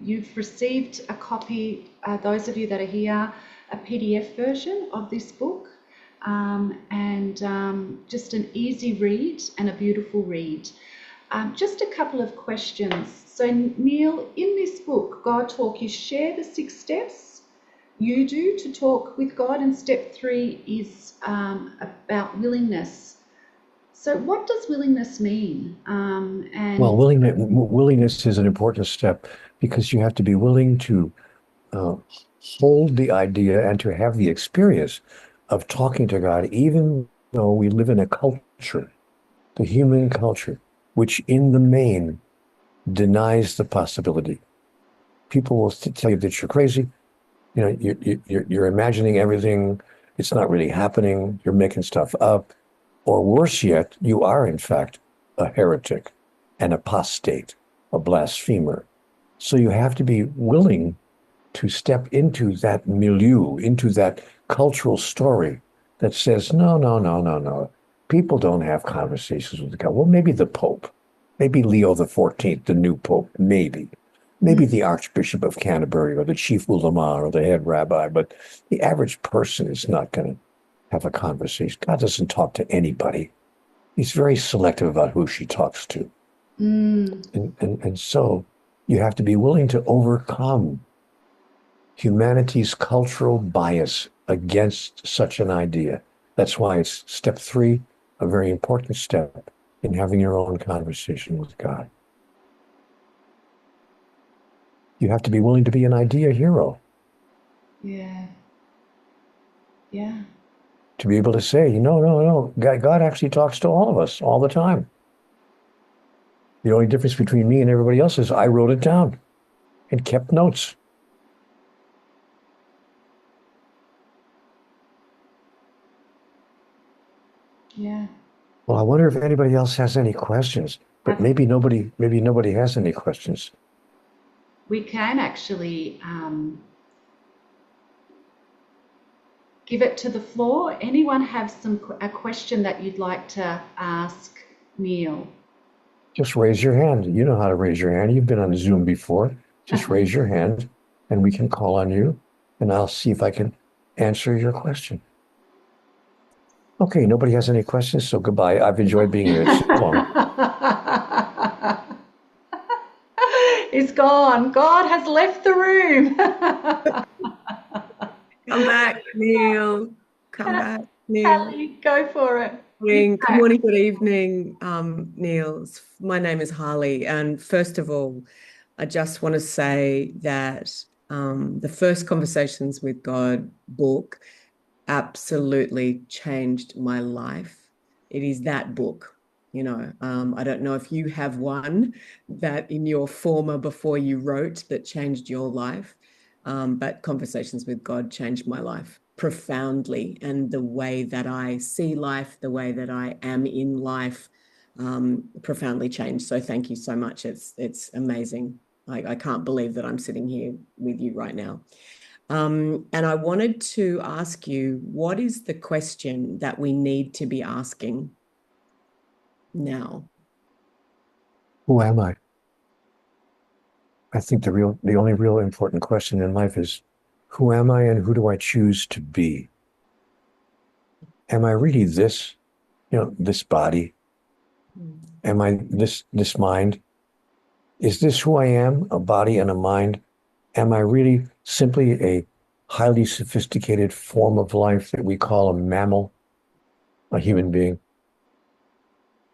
You've received a copy, those of you that are here, a PDF version of this book, and just an easy read and a beautiful read. Just a couple of questions. So Neale, in this book, God Talk, you share the 6 steps you do to talk with God, and step 3 is about willingness. So what does willingness mean? Well, willingness is an important step because you have to be willing to hold the idea and to have the experience of talking to God, even though we live in a culture, the human culture, which in the main denies the possibility. People will tell you that you're crazy. You're imagining everything. It's not really happening. You're making stuff up. Or worse yet, you are, in fact, a heretic, an apostate, a blasphemer. So you have to be willing to step into that milieu, into that cultural story that says, no. People don't have conversations with God. Well, maybe the Pope, maybe Leo the 14th, the new Pope, maybe the Archbishop of Canterbury or the Chief Ulama or the head rabbi, but the average person is not going to have a conversation. God doesn't talk to anybody. He's very selective about who she talks to. And so you have to be willing to overcome humanity's cultural bias against such an idea. That's why it's step 3, a very important step in having your own conversation with God. You have to be willing to be an idea hero Yeah. Yeah. to be able to say, no, no, no, God actually talks to all of us all the time. The only difference between me and everybody else is I wrote it down and kept notes. Yeah. Well, I wonder if anybody else has any questions, but maybe nobody has any questions. We can actually give it to the floor. Anyone have a question that you'd like to ask Neale? Just raise your hand. You know how to raise your hand. You've been on Zoom before. Just raise your hand and we can call on you and I'll see if I can answer your question. Okay, nobody has any questions, so goodbye. I've enjoyed being here. So long. He's gone. God has left the room. Come back, Neale. Come back, Neale. Hallie, go for it. Good morning, good evening, Neale. My name is Harley, and first of all, I just want to say that the First Conversations with God book absolutely changed my life. It is that book. I don't know if you have one that in your former before you wrote that changed your life, but Conversations with God changed my life profoundly, and the way that I see life, the way that I am in life, profoundly changed. So thank you so much. It's amazing. I can't believe that I'm sitting here with you right now. And I wanted to ask you, what is the question that we need to be asking now? Who am I? I think the only real important question in life is, who am I and who do I choose to be? Am I really this, this body? Am I this mind? Is this who I am, a body and a mind? Am I really simply a highly sophisticated form of life that we call a mammal, a human being?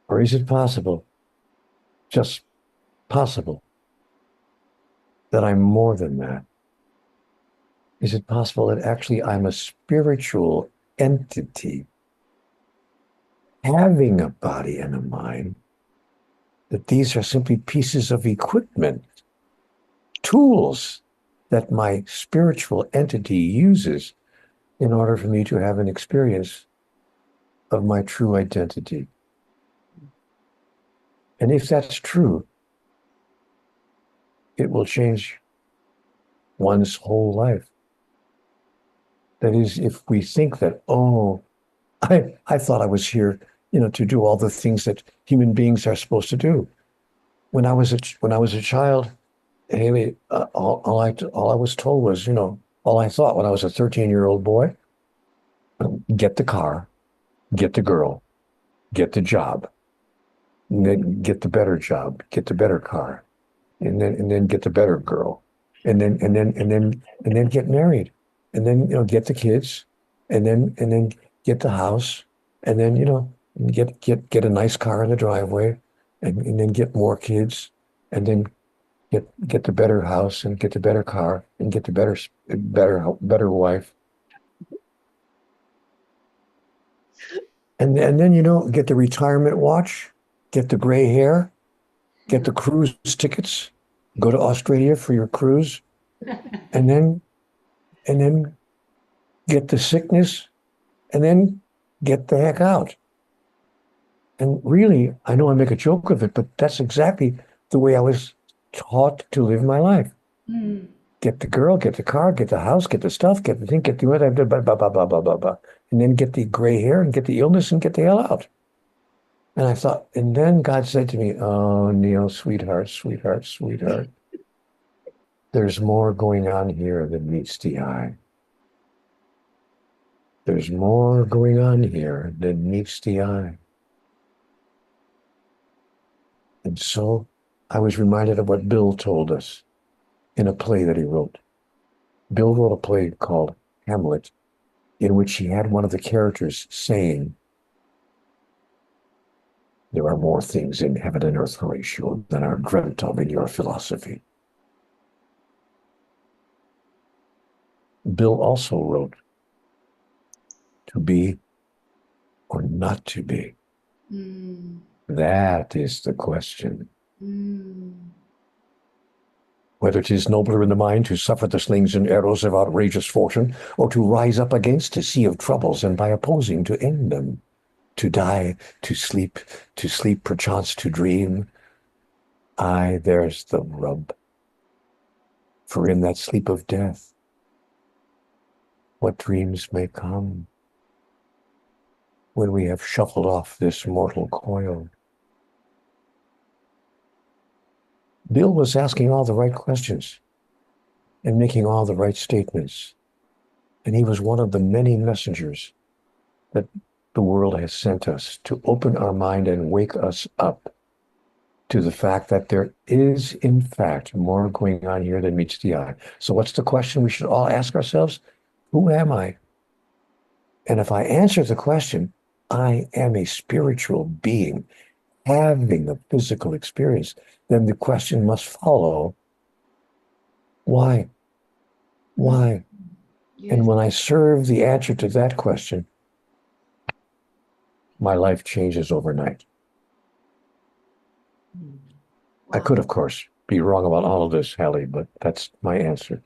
Or is it possible, just possible, that I'm more than that? Is it possible that actually I'm a spiritual entity having a body and a mind, that these are simply pieces of equipment, tools that my spiritual entity uses in order for me to have an experience of my true identity? And if that's true, it will change one's whole life. That is, if we think that, I thought I was here, to do all the things that human beings are supposed to do. When I was a child, Haley, all I was told was, all I thought when I was a 13-year-old boy, get the car, get the girl, get the job, and then get the better job, get the better car, and then get the better girl, and then get married, and then get the kids, and then get the house, and then get a nice car in the driveway, and then get more kids, and then get the better house and get the better car and get the better wife, and then get the retirement watch, get the gray hair, get the cruise tickets, go to Australia for your cruise, and then get the sickness, and then get the heck out. And really, I know I make a joke of it, but that's exactly the way I was taught to live my life. Mm. Get the girl, get the car, get the house, get the stuff, get the thing, get the what I've done, blah, blah, blah, blah, blah, blah, blah. And then get the gray hair and get the illness and get the hell out. And I thought, and then God said to me, oh, Neale, sweetheart, sweetheart, sweetheart, there's more going on here than meets the eye. There's more going on here than meets the eye. And so I was reminded of what Bill told us in a play that he wrote. Bill wrote a play called Hamlet, in which he had one of the characters saying, there are more things in heaven and earth, Horatio, than are dreamt of in your philosophy. Bill also wrote, to be or not to be. That is the question. Whether it is nobler in the mind to suffer the slings and arrows of outrageous fortune, or to rise up against a sea of troubles and by opposing to end them, to die, to sleep perchance to dream. Aye, there's the rub. For in that sleep of death, what dreams may come when we have shuffled off this mortal coil. Bill was asking all the right questions and making all the right statements. And he was one of the many messengers that the world has sent us to open our mind and wake us up to the fact that there is, in fact, more going on here than meets the eye. So what's the question we should all ask ourselves? Who am I? And if I answer the question, I am a spiritual being having a physical experience, then the question must follow, why? Why? Yes. And when I serve the answer to that question, my life changes overnight. I could, of course, be wrong about all of this, Hallie, but that's my answer.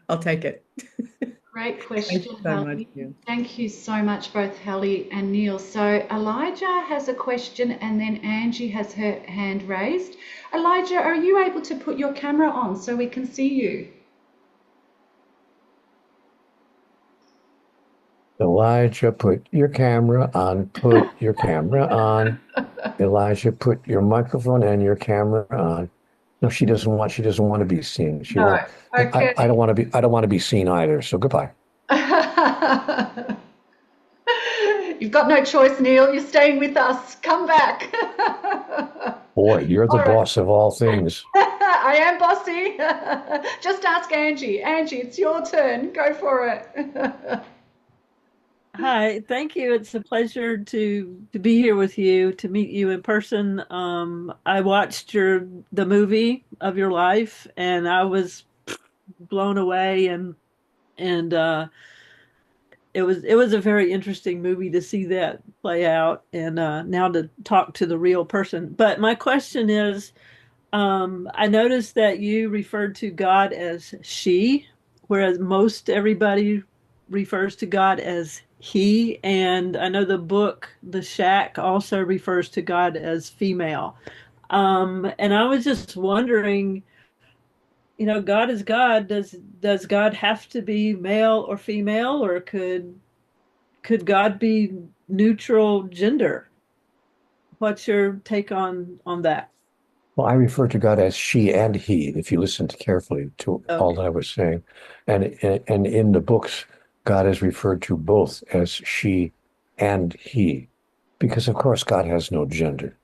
I'll take it. Great question, Thank you so much, Hallie. Neale. Thank you so much, both Hallie and Neale. So Elijah has a question, and then Angie has her hand raised. Elijah, are you able to put your camera on so we can see you? Elijah, put your camera on. Put your camera on. Elijah, put your microphone and your camera on. No, she doesn't want to be seen. She No. won't. Okay. I don't want to be seen either. So goodbye. You've got no choice, Neale. You're staying with us. Come back. Boy, you're the All right. boss of all things. I am bossy. Just ask Angie. Angie, it's your turn. Go for it. Hi, thank you. It's a pleasure to be here with you, to meet you in person. I watched the movie of your life, and I was blown away, and it was a very interesting movie to see that play out, and now to talk to the real person. But my question is, I noticed that you referred to God as she, whereas most everybody refers to God as he. And I know the book, The Shack, also refers to God as female. And I was just wondering, God is God. Does God have to be male or female, or could God be neutral gender? What's your take on that? Well, I refer to God as she and he, if you listened carefully to all that I was saying. And in the books, God is referred to both as she and he, because of course God has no gender.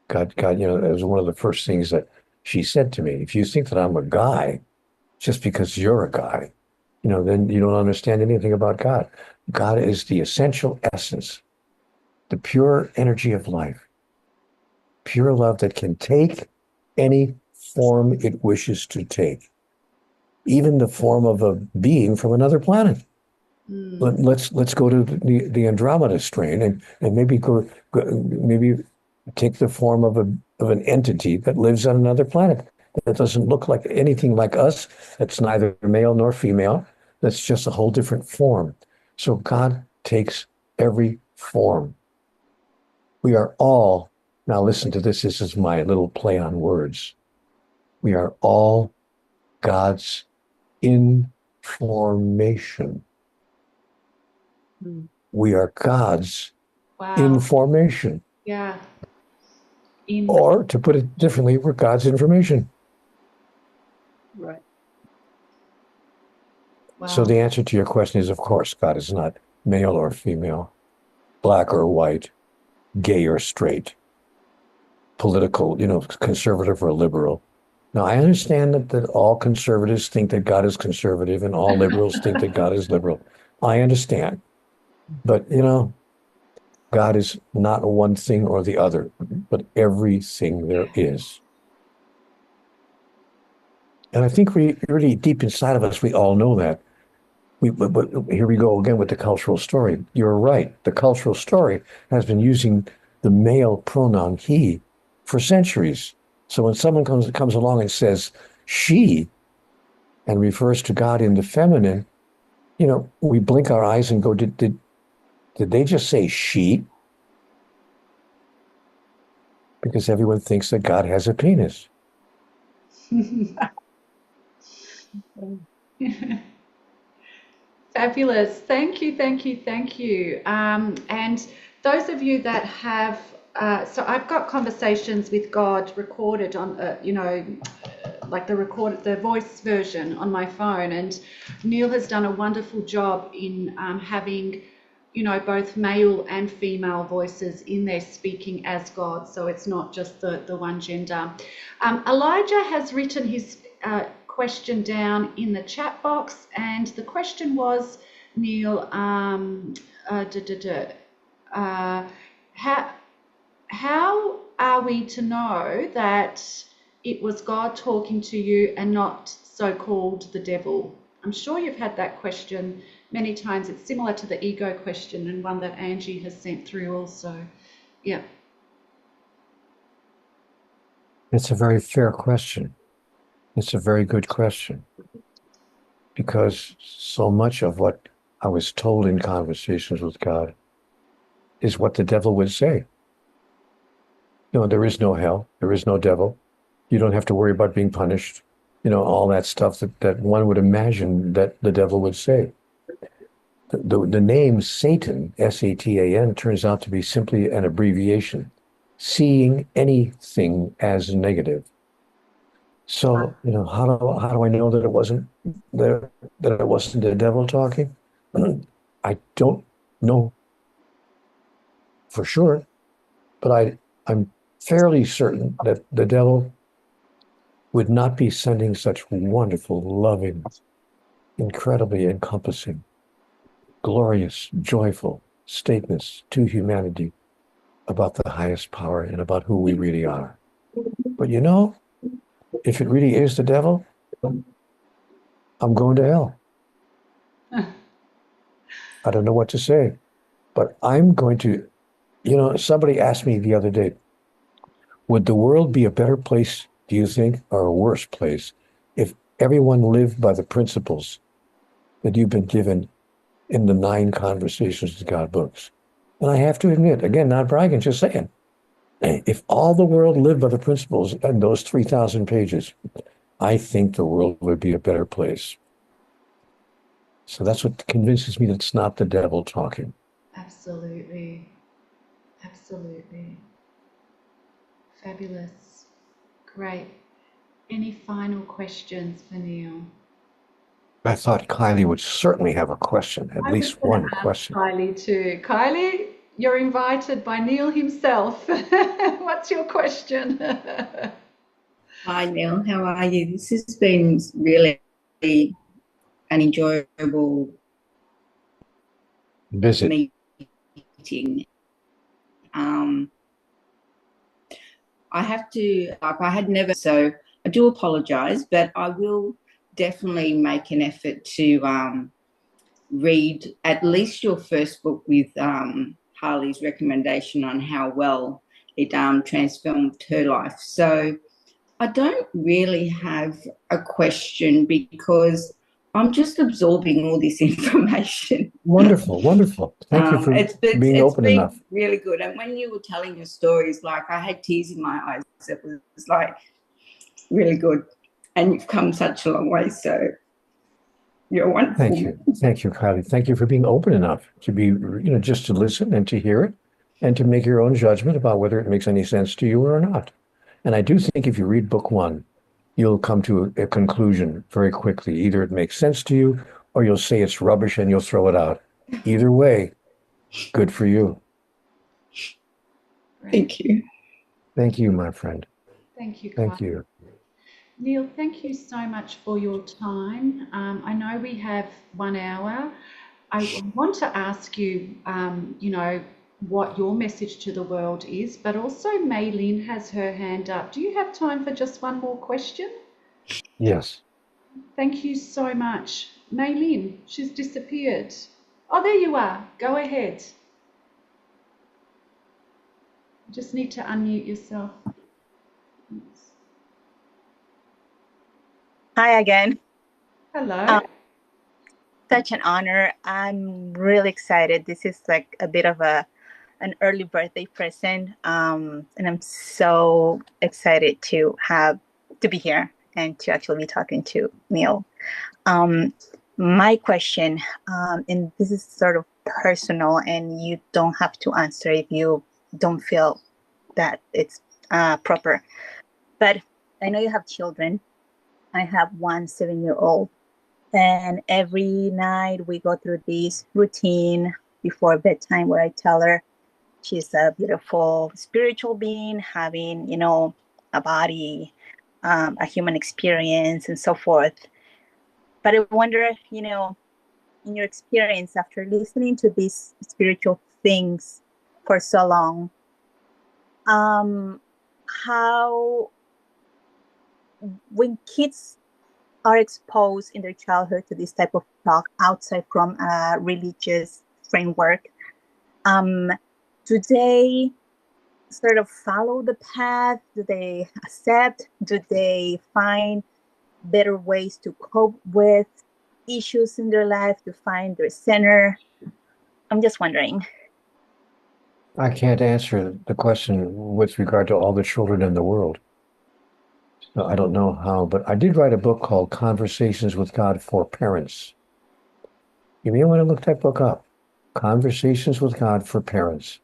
God, that was one of the first things that she said to me. If you think that I'm a guy just because you're a guy, then you don't understand anything about God. God is the essential essence, the pure energy of life. Pure love that can take any form it wishes to take, even the form of a being from another planet. Let's go to the Andromeda strain and maybe maybe take the form of an entity that lives on another planet that doesn't look like anything like us. That's neither male nor female. That's just a whole different form. So God takes every form. We are all. Now listen to this. This is my little play on words. We are all God's information. We are God's information. Yeah. Or to put it differently, we're God's information. Right. Wow. So the answer to your question is, of course, God is not male or female, black or white, gay or straight, political, conservative or liberal. Now, I understand that all conservatives think that God is conservative and all liberals think that God is liberal. I understand. But, God is not one thing or the other, but everything there is. And I think we really deep inside of us, we all know that. But here we go again with the cultural story. You're right. The cultural story has been using the male pronoun he for centuries. So when someone comes along and says she and refers to God in the feminine, we blink our eyes and go, did they just say she? Because everyone thinks that God has a penis. Fabulous. Thank you, thank you, thank you. And those of you that have, so I've got conversations with God recorded on, like the voice version on my phone. And Neale has done a wonderful job in having, both male and female voices in there speaking as God. So it's not just the one gender. Elijah has written his question down in the chat box, and the question was, Neale, how are we to know that it was God talking to you and not so-called the devil? I'm sure you've had that question many times. It's similar to the ego question, and one that Angie has sent through also. Yeah. It's a very fair question. It's a very good question. Because so much of what I was told in conversations with God is what the devil would say. There is no hell, there is no devil. You don't have to worry about being punished. All that stuff that one would imagine that the devil would say. The name Satan, Satan, turns out to be simply an abbreviation, seeing anything as negative. So, how do I know that it wasn't the devil talking? I don't know for sure, but I'm fairly certain that the devil would not be sending such wonderful, loving, incredibly encompassing, glorious, joyful statements to humanity about the highest power and about who we really are. But if it really is the devil, I'm going to hell. I don't know what to say, but I'm going to, somebody asked me the other day, would the world be a better place, do you think, or a worse place if everyone lived by the principles that you've been given in the 9 Conversations with God books? And I have to admit, again, not bragging, just saying, if all the world lived by the principles in those 3,000 pages, I think the world would be a better place. So that's what convinces me that it's not the devil talking. Absolutely. Absolutely. Fabulous. Great. Any final questions for Neale? I thought Kylie would certainly have a question, at least one question. Kylie too. Kylie, you're invited by Neale himself. What's your question? Hi, Neale. How are you? This has been really an enjoyable visit. Meeting. I have to, I had never, so I do apologize, but I will definitely make an effort to read at least your first book with Harley's recommendation on how well it transformed her life. So I don't really have a question because I'm just absorbing all this information. Wonderful, wonderful. Thank you for being open enough. It's been really good. And when you were telling your stories, like I had tears in my eyes. It was like really good. And you've come such a long way. So you're wonderful. Thank you. Thank you, Kylie. Thank you for being open enough to be, just to listen and to hear it and to make your own judgment about whether it makes any sense to you or not. And I do think if you read book 1, you'll come to a conclusion very quickly. Either it makes sense to you or you'll say it's rubbish and you'll throw it out. Either way, good for you. Thank you. Thank you, my friend. Thank you. Thank you. Neale, thank you so much for your time. I know we have 1 hour. I want to ask you, what your message to the world is, but also Maylin has her hand up. Do you have time for just one more question? Yes. Thank you so much. Maylin, she's disappeared. Oh, there you are. Go ahead. You just need to unmute yourself. Hi again. Hello. Such an honor. I'm really excited. This is like a bit of an early birthday present. And I'm so excited to be here and to actually be talking to Neale. My question, and this is sort of personal, and you don't have to answer if you don't feel that it's proper. But I know you have children. I have one 7-year-old. And every night we go through this routine before bedtime where I tell her she's a beautiful spiritual being, having, a body, a human experience, and so forth. But I wonder, in your experience after listening to these spiritual things for so long, how, when kids are exposed in their childhood to this type of talk outside from a religious framework, do they sort of follow the path? Do they accept? Do they find better ways to cope with issues in their life, to find their center? I'm just wondering. I can't answer the question with regard to all the children in the world. So I don't know how, but I did write a book called Conversations with God for Parents. You may want to look that book up. Conversations with God for Parents.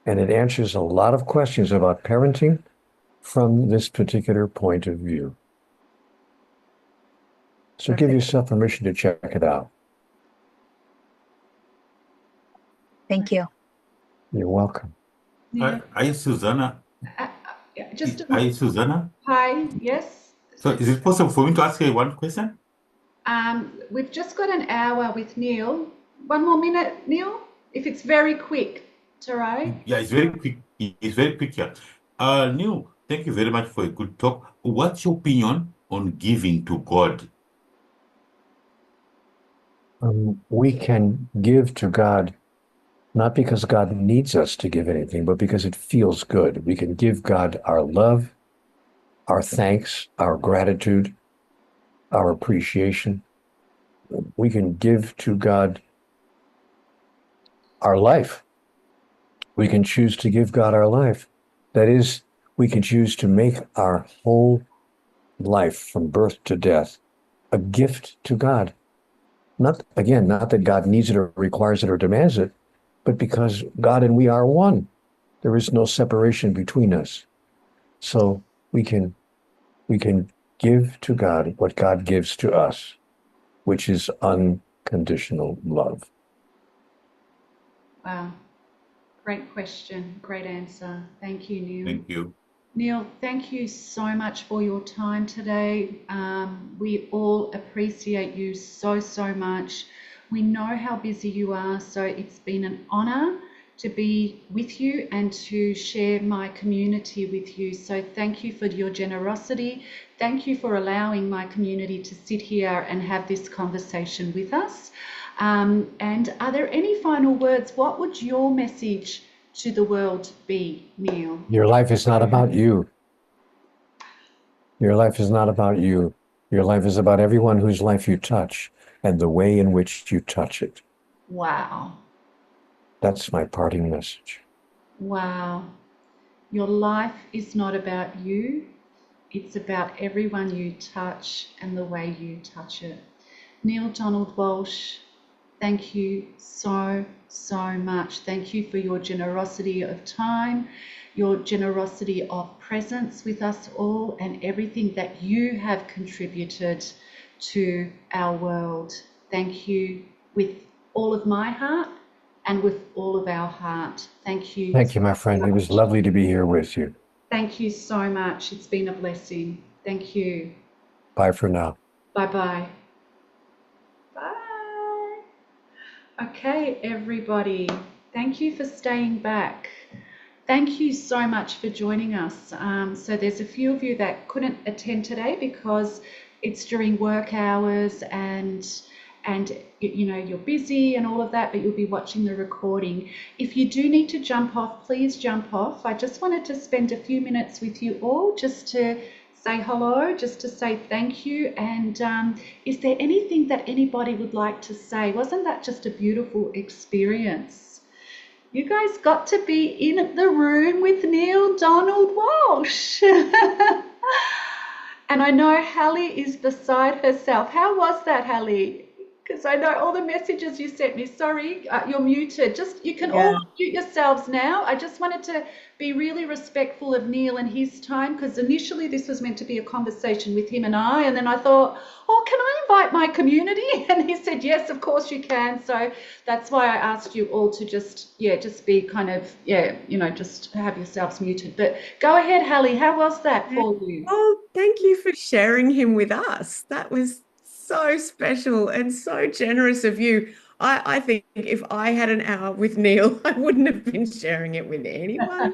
And it answers a lot of questions about parenting from this particular point of view. So give yourself permission to check it out. Thank you. You're welcome. Yeah. Hi, Suzana. Just a Hi, Suzana. Hi, yes. So is it possible for me to ask you one question? We've just got an hour with Neale. One more minute, Neale, if it's very quick. It's all right. Yeah, it's very quick. It's very quick here. Neil, thank you very much for a good talk. What's your opinion on giving to God? We can give to God not because God needs us to give anything, but because it feels good. We can give God our love, our thanks, our gratitude, our appreciation. We can give to God our life. We can choose to give God our life. That is, we can choose to make our whole life from birth to death a gift to God. Not that God needs it or requires it or demands it, but because God and we are one. There is no separation between us. So we can give to God what God gives to us, which is unconditional love. Wow. Great question. Great answer. Thank you, Neale. Thank you. Neale, thank you so much for your time today. We all appreciate you so, so much. We know how busy you are, so it's been an honor to be with you and to share my community with you. So thank you for your generosity. Thank you for allowing my community to sit here and have this conversation with us. And are there any final words? What would your message to the world be, Neale? Your life is not about you. Your life is not about you. Your life is about everyone whose life you touch and the way in which you touch it. Wow. That's my parting message. Wow. Your life is not about you. It's about everyone you touch and the way you touch it. Neale Donald Walsch, thank you so, so much. Thank you for your generosity of time, your generosity of presence with us all, and everything that you have contributed to our world. Thank you with all of my heart and with all of our heart. Thank you. Thank you, my friend. It was lovely to be here with you. Thank you so much. It's been a blessing. Thank you. Bye for now. Bye-bye. Bye. Okay, everybody. Thank you for staying back. Thank you so much for joining us. So there's a few of you that couldn't attend today because it's during work hours and you know you're busy and all of that, but you'll be watching the recording. If you do need to jump off, please jump off. I just wanted to spend a few minutes with you all just to say hello, just to say thank you. And is there anything that anybody would like to say? Wasn't that just a beautiful experience? You guys got to be in the room with Neale Donald Walsch. And I know Hallie is beside herself. How was that, Hallie? Because I know all the messages you sent me. Sorry, you're muted. Just you can all mute yourselves now. I just wanted to be really respectful of Neale and his time, because initially this was meant to be a conversation with him and I, and then I thought, oh, can I invite my community? And he said, yes, of course you can. So that's why I asked you all to just be kind of, you know, just have yourselves muted. But go ahead, Hallie. How was that for you? Oh, thank you for sharing him with us. That was so special and so generous of you. I think if I had an hour with Neale, I wouldn't have been sharing it with anyone.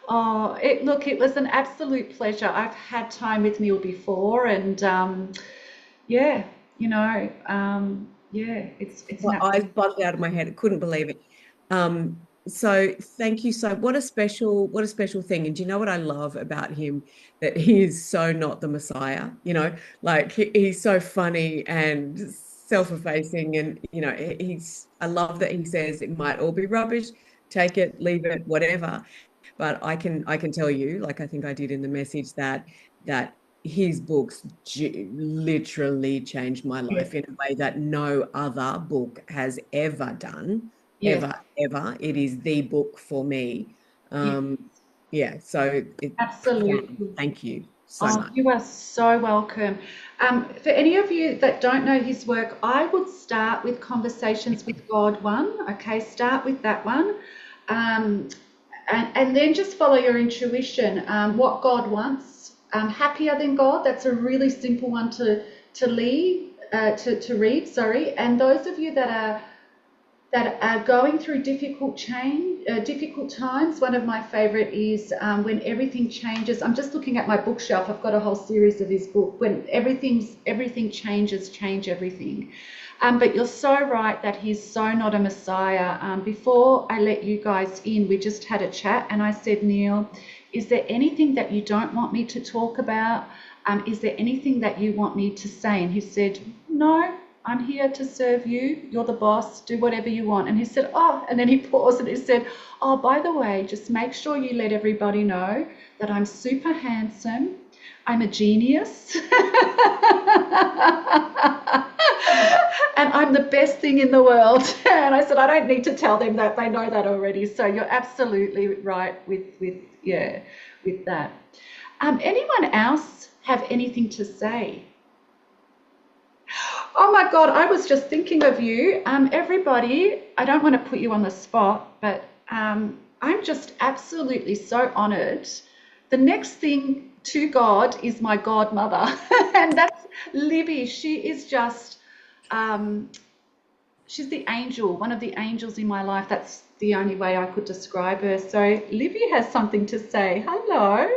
Oh, look, it was an absolute pleasure. I've had time with Neale before, and yeah, you know, yeah, it's Well, I bugged out of my head. I couldn't believe it. So thank you. So what a special thing. And do you know what I love about him? That he is so not the Messiah, you know, like he's so funny and self-effacing, and you know, I love that he says it might all be rubbish, take it, leave it, whatever. But I can tell you, like I think I did in the message, that his books literally changed my life in a way that no other book has ever done. Ever. It is the book for me. So absolutely. Thank you so much. You are so welcome. For any of you that don't know his work, I would start with Conversations with God 1. Okay, start with that one. And then just follow your intuition. What God wants. Happier Than God, that's a really simple one to read, sorry. And those of you that are going through difficult times, one of my favorite is When Everything Changes. I'm just looking at my bookshelf. I've got a whole series of his book. When everything changes, change everything. But you're so right that he's so not a Messiah. Before I let you guys in, we just had a chat, and I said, Neale, is there anything that you don't want me to talk about? Is there anything that you want me to say? And he said, no, I'm here to serve you. You're the boss. Do whatever you want. And he said, oh, and then he paused and he said, oh, by the way, just make sure you let everybody know that I'm super handsome. I'm a genius. And I'm the best thing in the world. And I said, I don't need to tell them that. They know that already. So you're absolutely right with that. Anyone else have anything to say? Oh my God, I was just thinking of you. Everybody, I don't want to put you on the spot, but I'm just absolutely so honoured. The next thing to God is my godmother, and that's Libby. She is just, she's the angel, one of the angels in my life. That's the only way I could describe her. So Libby has something to say. Hello.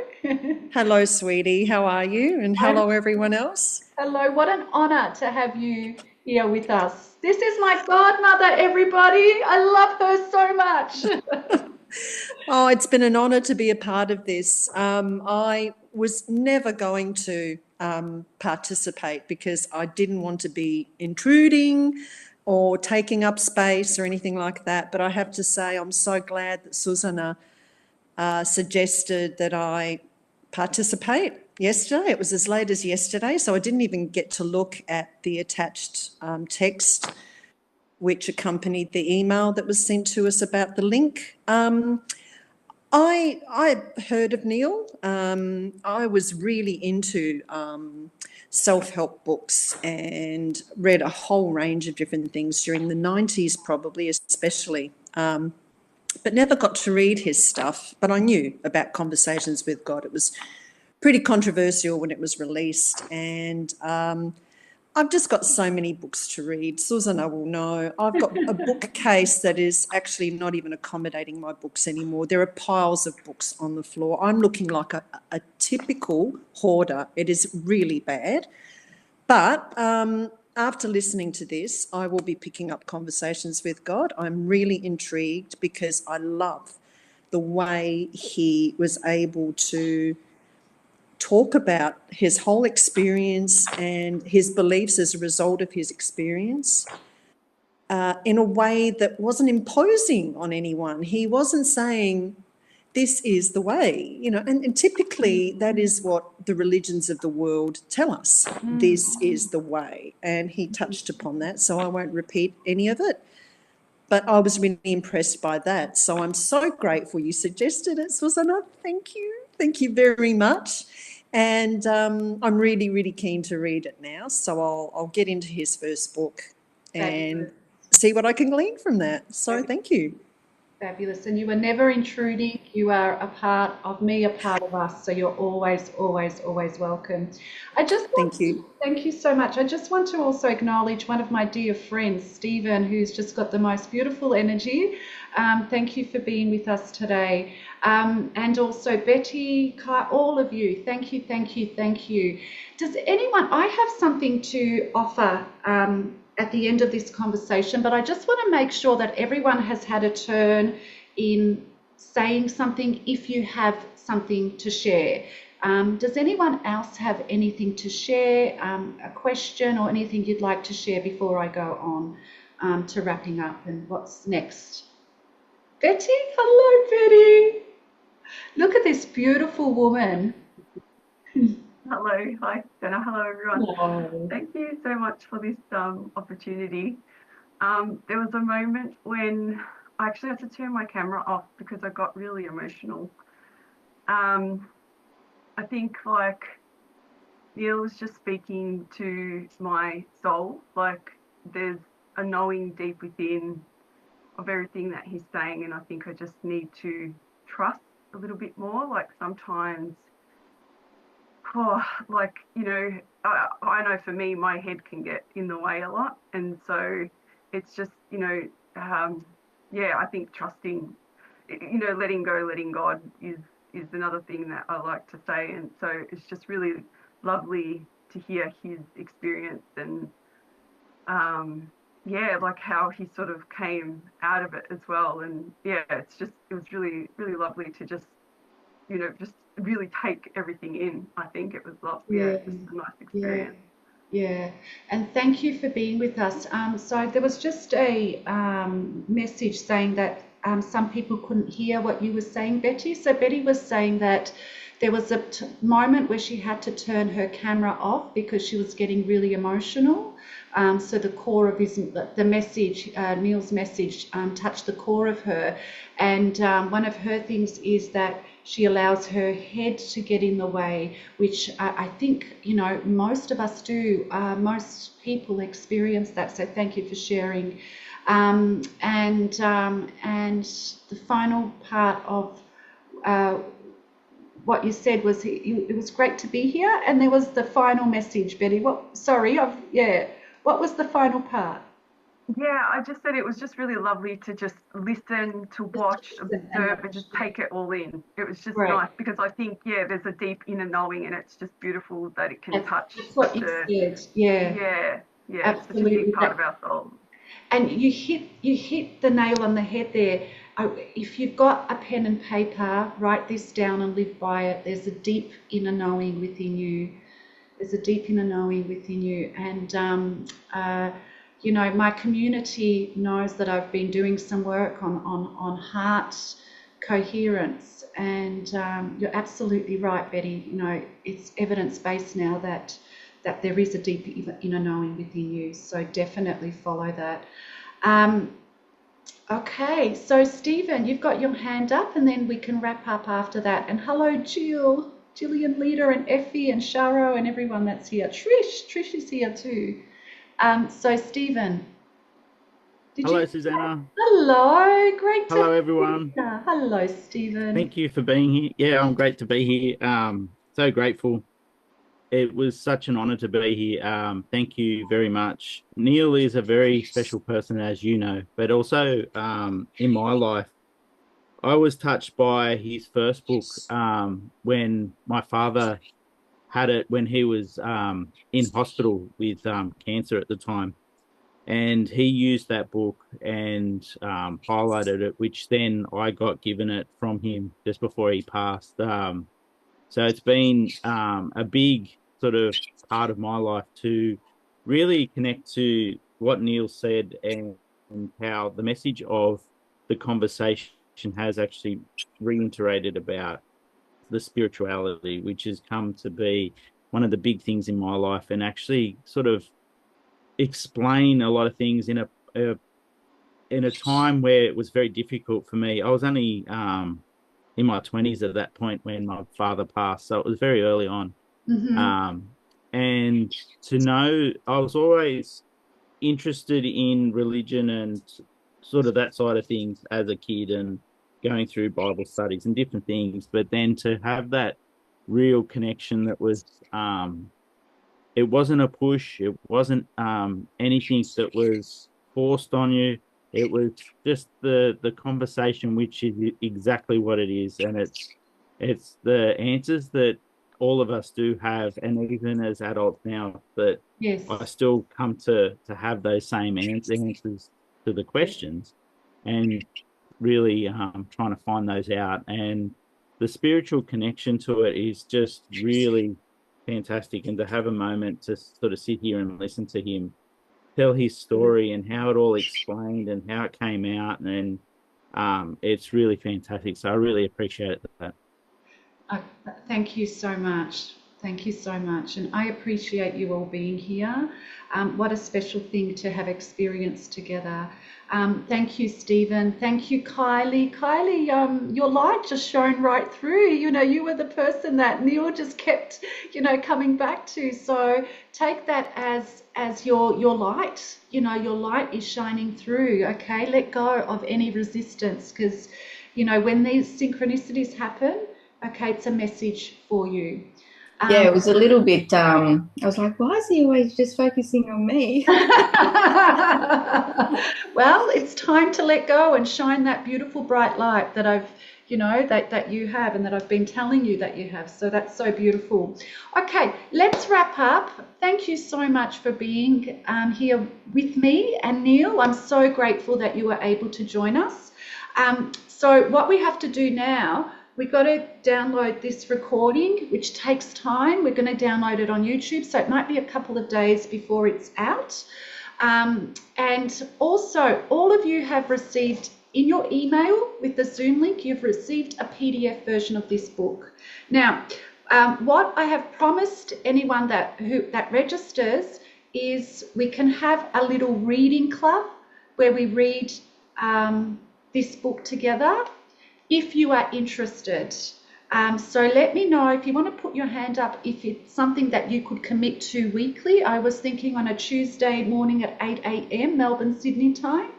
Hello, sweetie. How are you? And hello, everyone else. Hello. What an honour to have you here with us. This is my godmother, everybody. I love her so much. Oh, it's been an honour to be a part of this. I was never going to participate because I didn't want to be intruding or taking up space or anything like that. But I have to say I'm so glad that Suzana suggested that I participate yesterday. It was as late as yesterday, so I didn't even get to look at the attached text which accompanied the email that was sent to us about the link. I heard of Neale. I was really into self-help books and read a whole range of different things during the 90s, probably especially, but never got to read his stuff. But I knew about Conversations with God. It was pretty controversial when it was released, and I've just got so many books to read. Suzana will know. I've got a bookcase that is actually not even accommodating my books anymore. There are piles of books on the floor. I'm looking like a typical hoarder. It is really bad. But after listening to this, I will be picking up Conversations with God. I'm really intrigued because I love the way he was able to talk about his whole experience and his beliefs as a result of his experience in a way that wasn't imposing on anyone. He wasn't saying, this is the way, and typically that is what the religions of the world tell us. This is the way. And he touched upon that, so I won't repeat any of it. But I was really impressed by that. So I'm so grateful you suggested it, Suzana. Thank you. Thank you very much. And I'm really, really keen to read it now. So I'll get into his first book and see what I can glean from that. So thank you. Fabulous. And you are never intruding. You are a part of me, a part of us. So you're always, always, always welcome. Thank you. Thank you so much. I just want to also acknowledge one of my dear friends, Stephen, who's just got the most beautiful energy. Thank you for being with us today. And also Betty, Kai, all of you. Thank you, thank you, thank you. Does anyone, I have something to offer at the end of this conversation, but I just want to make sure that everyone has had a turn in saying something if you have something to share. Does anyone else have anything to share, a question or anything you'd like to share before I go on to wrapping up and what's next? Betty, hello Betty. Look at this beautiful woman. Hello, hi Jenna, hello everyone. Hello. Thank you so much for this opportunity. There was a moment when I actually had to turn my camera off because I got really emotional. I think like Neale was just speaking to my soul, like there's a knowing deep within of everything that he's saying, and I think I just need to trust a little bit more. Like sometimes I know for me, my head can get in the way a lot. And so it's just, I think trusting, letting go, letting God is another thing that I like to say. And so it's just really lovely to hear his experience and, like how he sort of came out of it as well. And it was really, really lovely to just really take everything in. I think it was lovely. Yeah. Just a nice experience. Yeah, and thank you for being with us. So there was just a message saying that some people couldn't hear what you were saying, Betty. So Betty was saying that there was a moment where she had to turn her camera off because she was getting really emotional. So the core of the message, Neale's message, touched the core of her. And one of her things is that she allows her head to get in the way, which I think, most of us do. Most people experience that. So thank you for sharing. And the final part of what you said was it was great to be here. And there was the final message, Betty. What was the final part? Yeah, I just said it was just really lovely to just listen, to watch, observe, and just take it all in. It was just nice because I think, there's a deep inner knowing, and it's just beautiful that it can touch. That's what you said. Yeah, absolutely. It's such a big part of our soul. And you hit the nail on the head there. If you've got a pen and paper, write this down and live by it. There's a deep inner knowing within you. And my community knows that I've been doing some work on heart coherence, and you're absolutely right, Betty. It's evidence-based now that there is a deep inner knowing within you, so definitely follow that. Okay, so Stephen, you've got your hand up, and then we can wrap up after that. And hello, Gillian Leader, and Effie, and Sharo, and everyone that's here. Trish is here too. So Stephen, hello, Suzana. Hello, great to hello everyone. Hello, Stephen. Thank you for being here. Yeah, I'm great to be here. So grateful it was such an honor to be here. Thank you very much. Neale is a very special person, as you know, but also in my life, I was touched by his first book when my father had it when he was in hospital with cancer at the time. And he used that book and highlighted it, which then I got given it from him just before he passed. So it's been a big sort of part of my life to really connect to what Neale said and how the message of the conversation has actually reiterated about the spirituality, which has come to be one of the big things in my life, and actually sort of explain a lot of things in a time where it was very difficult for me. I was only in my 20s at that point when my father passed, so it was very early on. And to know, I was always interested in religion and sort of that side of things as a kid, and going through Bible studies and different things, but then to have that real connection that was it wasn't a push, it wasn't anything that was forced on you. It was just the conversation, which is exactly what it is, and it's the answers that all of us do have, and even as adults now, that Yes. I still come to have those same answers to the questions, and really trying to find those out. And the spiritual connection to it is just really fantastic. And to have a moment to sort of sit here and listen to him tell his story and how it all explained and how it came out, and it's really fantastic. So I really appreciate that. Thank you so much. Thank you so much. And I appreciate you all being here. What a special thing to have experienced together. Thank you, Stephen. Thank you, Kylie. Kylie, your light just shone right through. You know, you were the person that Neale just kept, you know, coming back to. So take that as your light. You know, your light is shining through. Okay, let go of any resistance, because, you know, when these synchronicities happen, okay, it's a message for you. Yeah, it was a little bit, I was like, why is he always just focusing on me? Well, it's time to let go and shine that beautiful bright light that I've, you know, that you have, and that I've been telling you that you have. So that's so beautiful. Okay, let's wrap up. Thank you so much for being here with me and Neale. I'm so grateful that you were able to join us. So what we have to do now, we've got to download this recording, which takes time. We're going to download it on YouTube, so it might be a couple of days before it's out. And also, all of you have received in your email with the Zoom link, you've received a PDF version of this book. Now, what I have promised anyone that registers is we can have a little reading club where we read this book together, if you are interested. So let me know if you want to put your hand up if it's something that you could commit to weekly. I was thinking on a Tuesday morning at 8 a.m. Melbourne, Sydney time.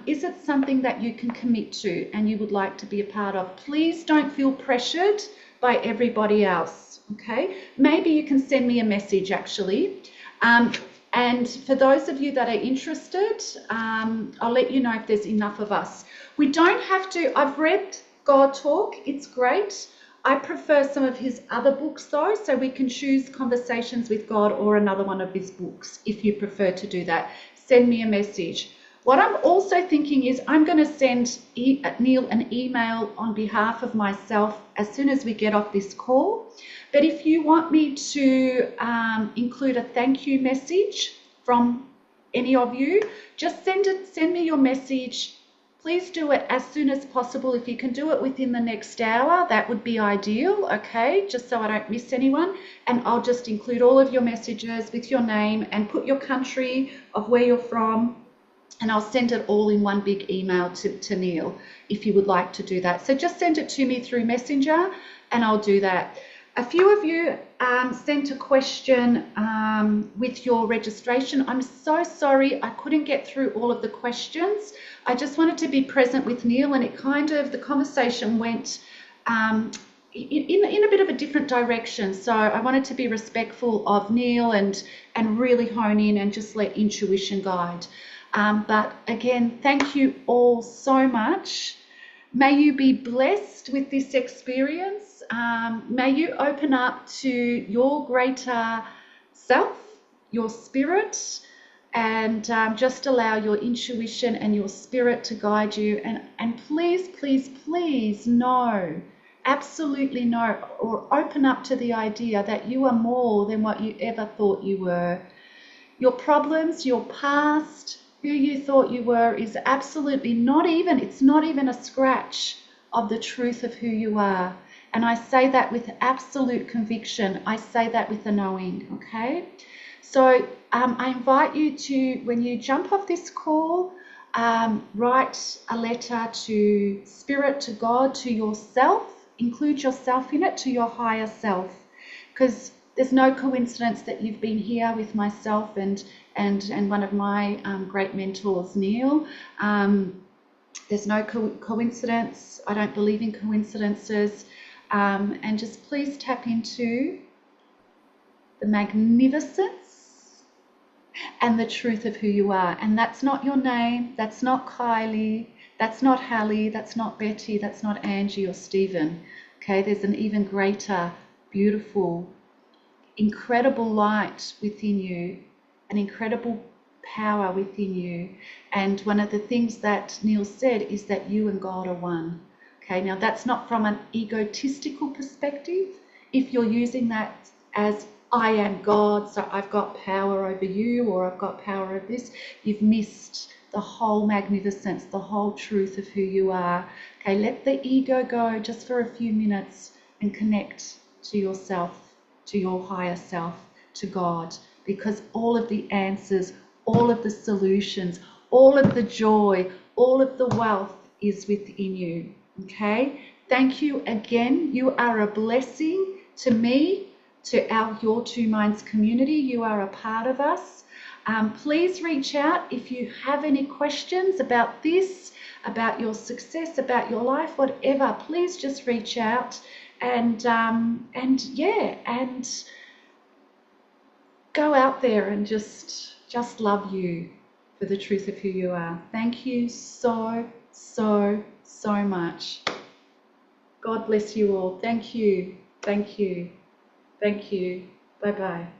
Is it something that you can commit to and you would like to be a part of? Please don't feel pressured by everybody else, okay? Maybe you can send me a message actually. And for those of you that are interested, I'll let you know if there's enough of us. We don't have to, I've read God Talk, it's great. I prefer some of his other books though, so we can choose Conversations with God or another one of his books if you prefer to do that. Send me a message. What I'm also thinking is I'm going to send Neale an email on behalf of myself as soon as we get off this call. But if you want me to include a thank you message from any of you, just send me your message. Please do it as soon as possible. If you can do it within the next hour, that would be ideal, okay? Just so I don't miss anyone. And I'll just include all of your messages with your name and put your country of where you're from, and I'll send it all in one big email to Neale if you would like to do that. So just send it to me through Messenger and I'll do that. A few of you sent a question with your registration. I'm so sorry I couldn't get through all of the questions. I just wanted to be present with Neale, and it kind of, the conversation went in a bit of a different direction. So I wanted to be respectful of Neale and really hone in and just let intuition guide. But again, thank you all so much. May you be blessed with this experience. May you open up to your greater self, your spirit, and just allow your intuition and your spirit to guide you. And please, please, please know, absolutely know, or open up to the idea that you are more than what you ever thought you were. Your problems, your past, who you thought you were is absolutely it's not even a scratch of the truth of who you are. And I say that with absolute conviction. I say that with a knowing, okay? So I invite you to, when you jump off this call, write a letter to Spirit, to God, to yourself. Include yourself in it, to your higher self. Because there's no coincidence that you've been here with myself and one of my great mentors, Neale. There's no coincidence. I don't believe in coincidences. And just please tap into the magnificence and the truth of who you are. And that's not your name. That's not Kylie. That's not Hallie. That's not Betty. That's not Angie or Stephen. Okay, there's an even greater, beautiful, incredible light within you, an incredible power within you. And one of the things that Neale said is that you and God are one. Okay, now that's not from an egotistical perspective. If you're using that as I am God, so I've got power over you, or I've got power over this, you've missed the whole magnificence, the whole truth of who you are. Okay, let the ego go just for a few minutes and connect to yourself, to your higher self, to God, because all of the answers, all of the solutions, all of the joy, all of the wealth is within you. Okay, thank you again. You are a blessing to me, to Your Two Minds community. You are a part of us. Please reach out if you have any questions about this, about your success, about your life, whatever. Please just reach out and go out there and just love you for the truth of who you are. Thank you so much. God bless you all. Thank you. Thank you. Thank you. Bye-bye.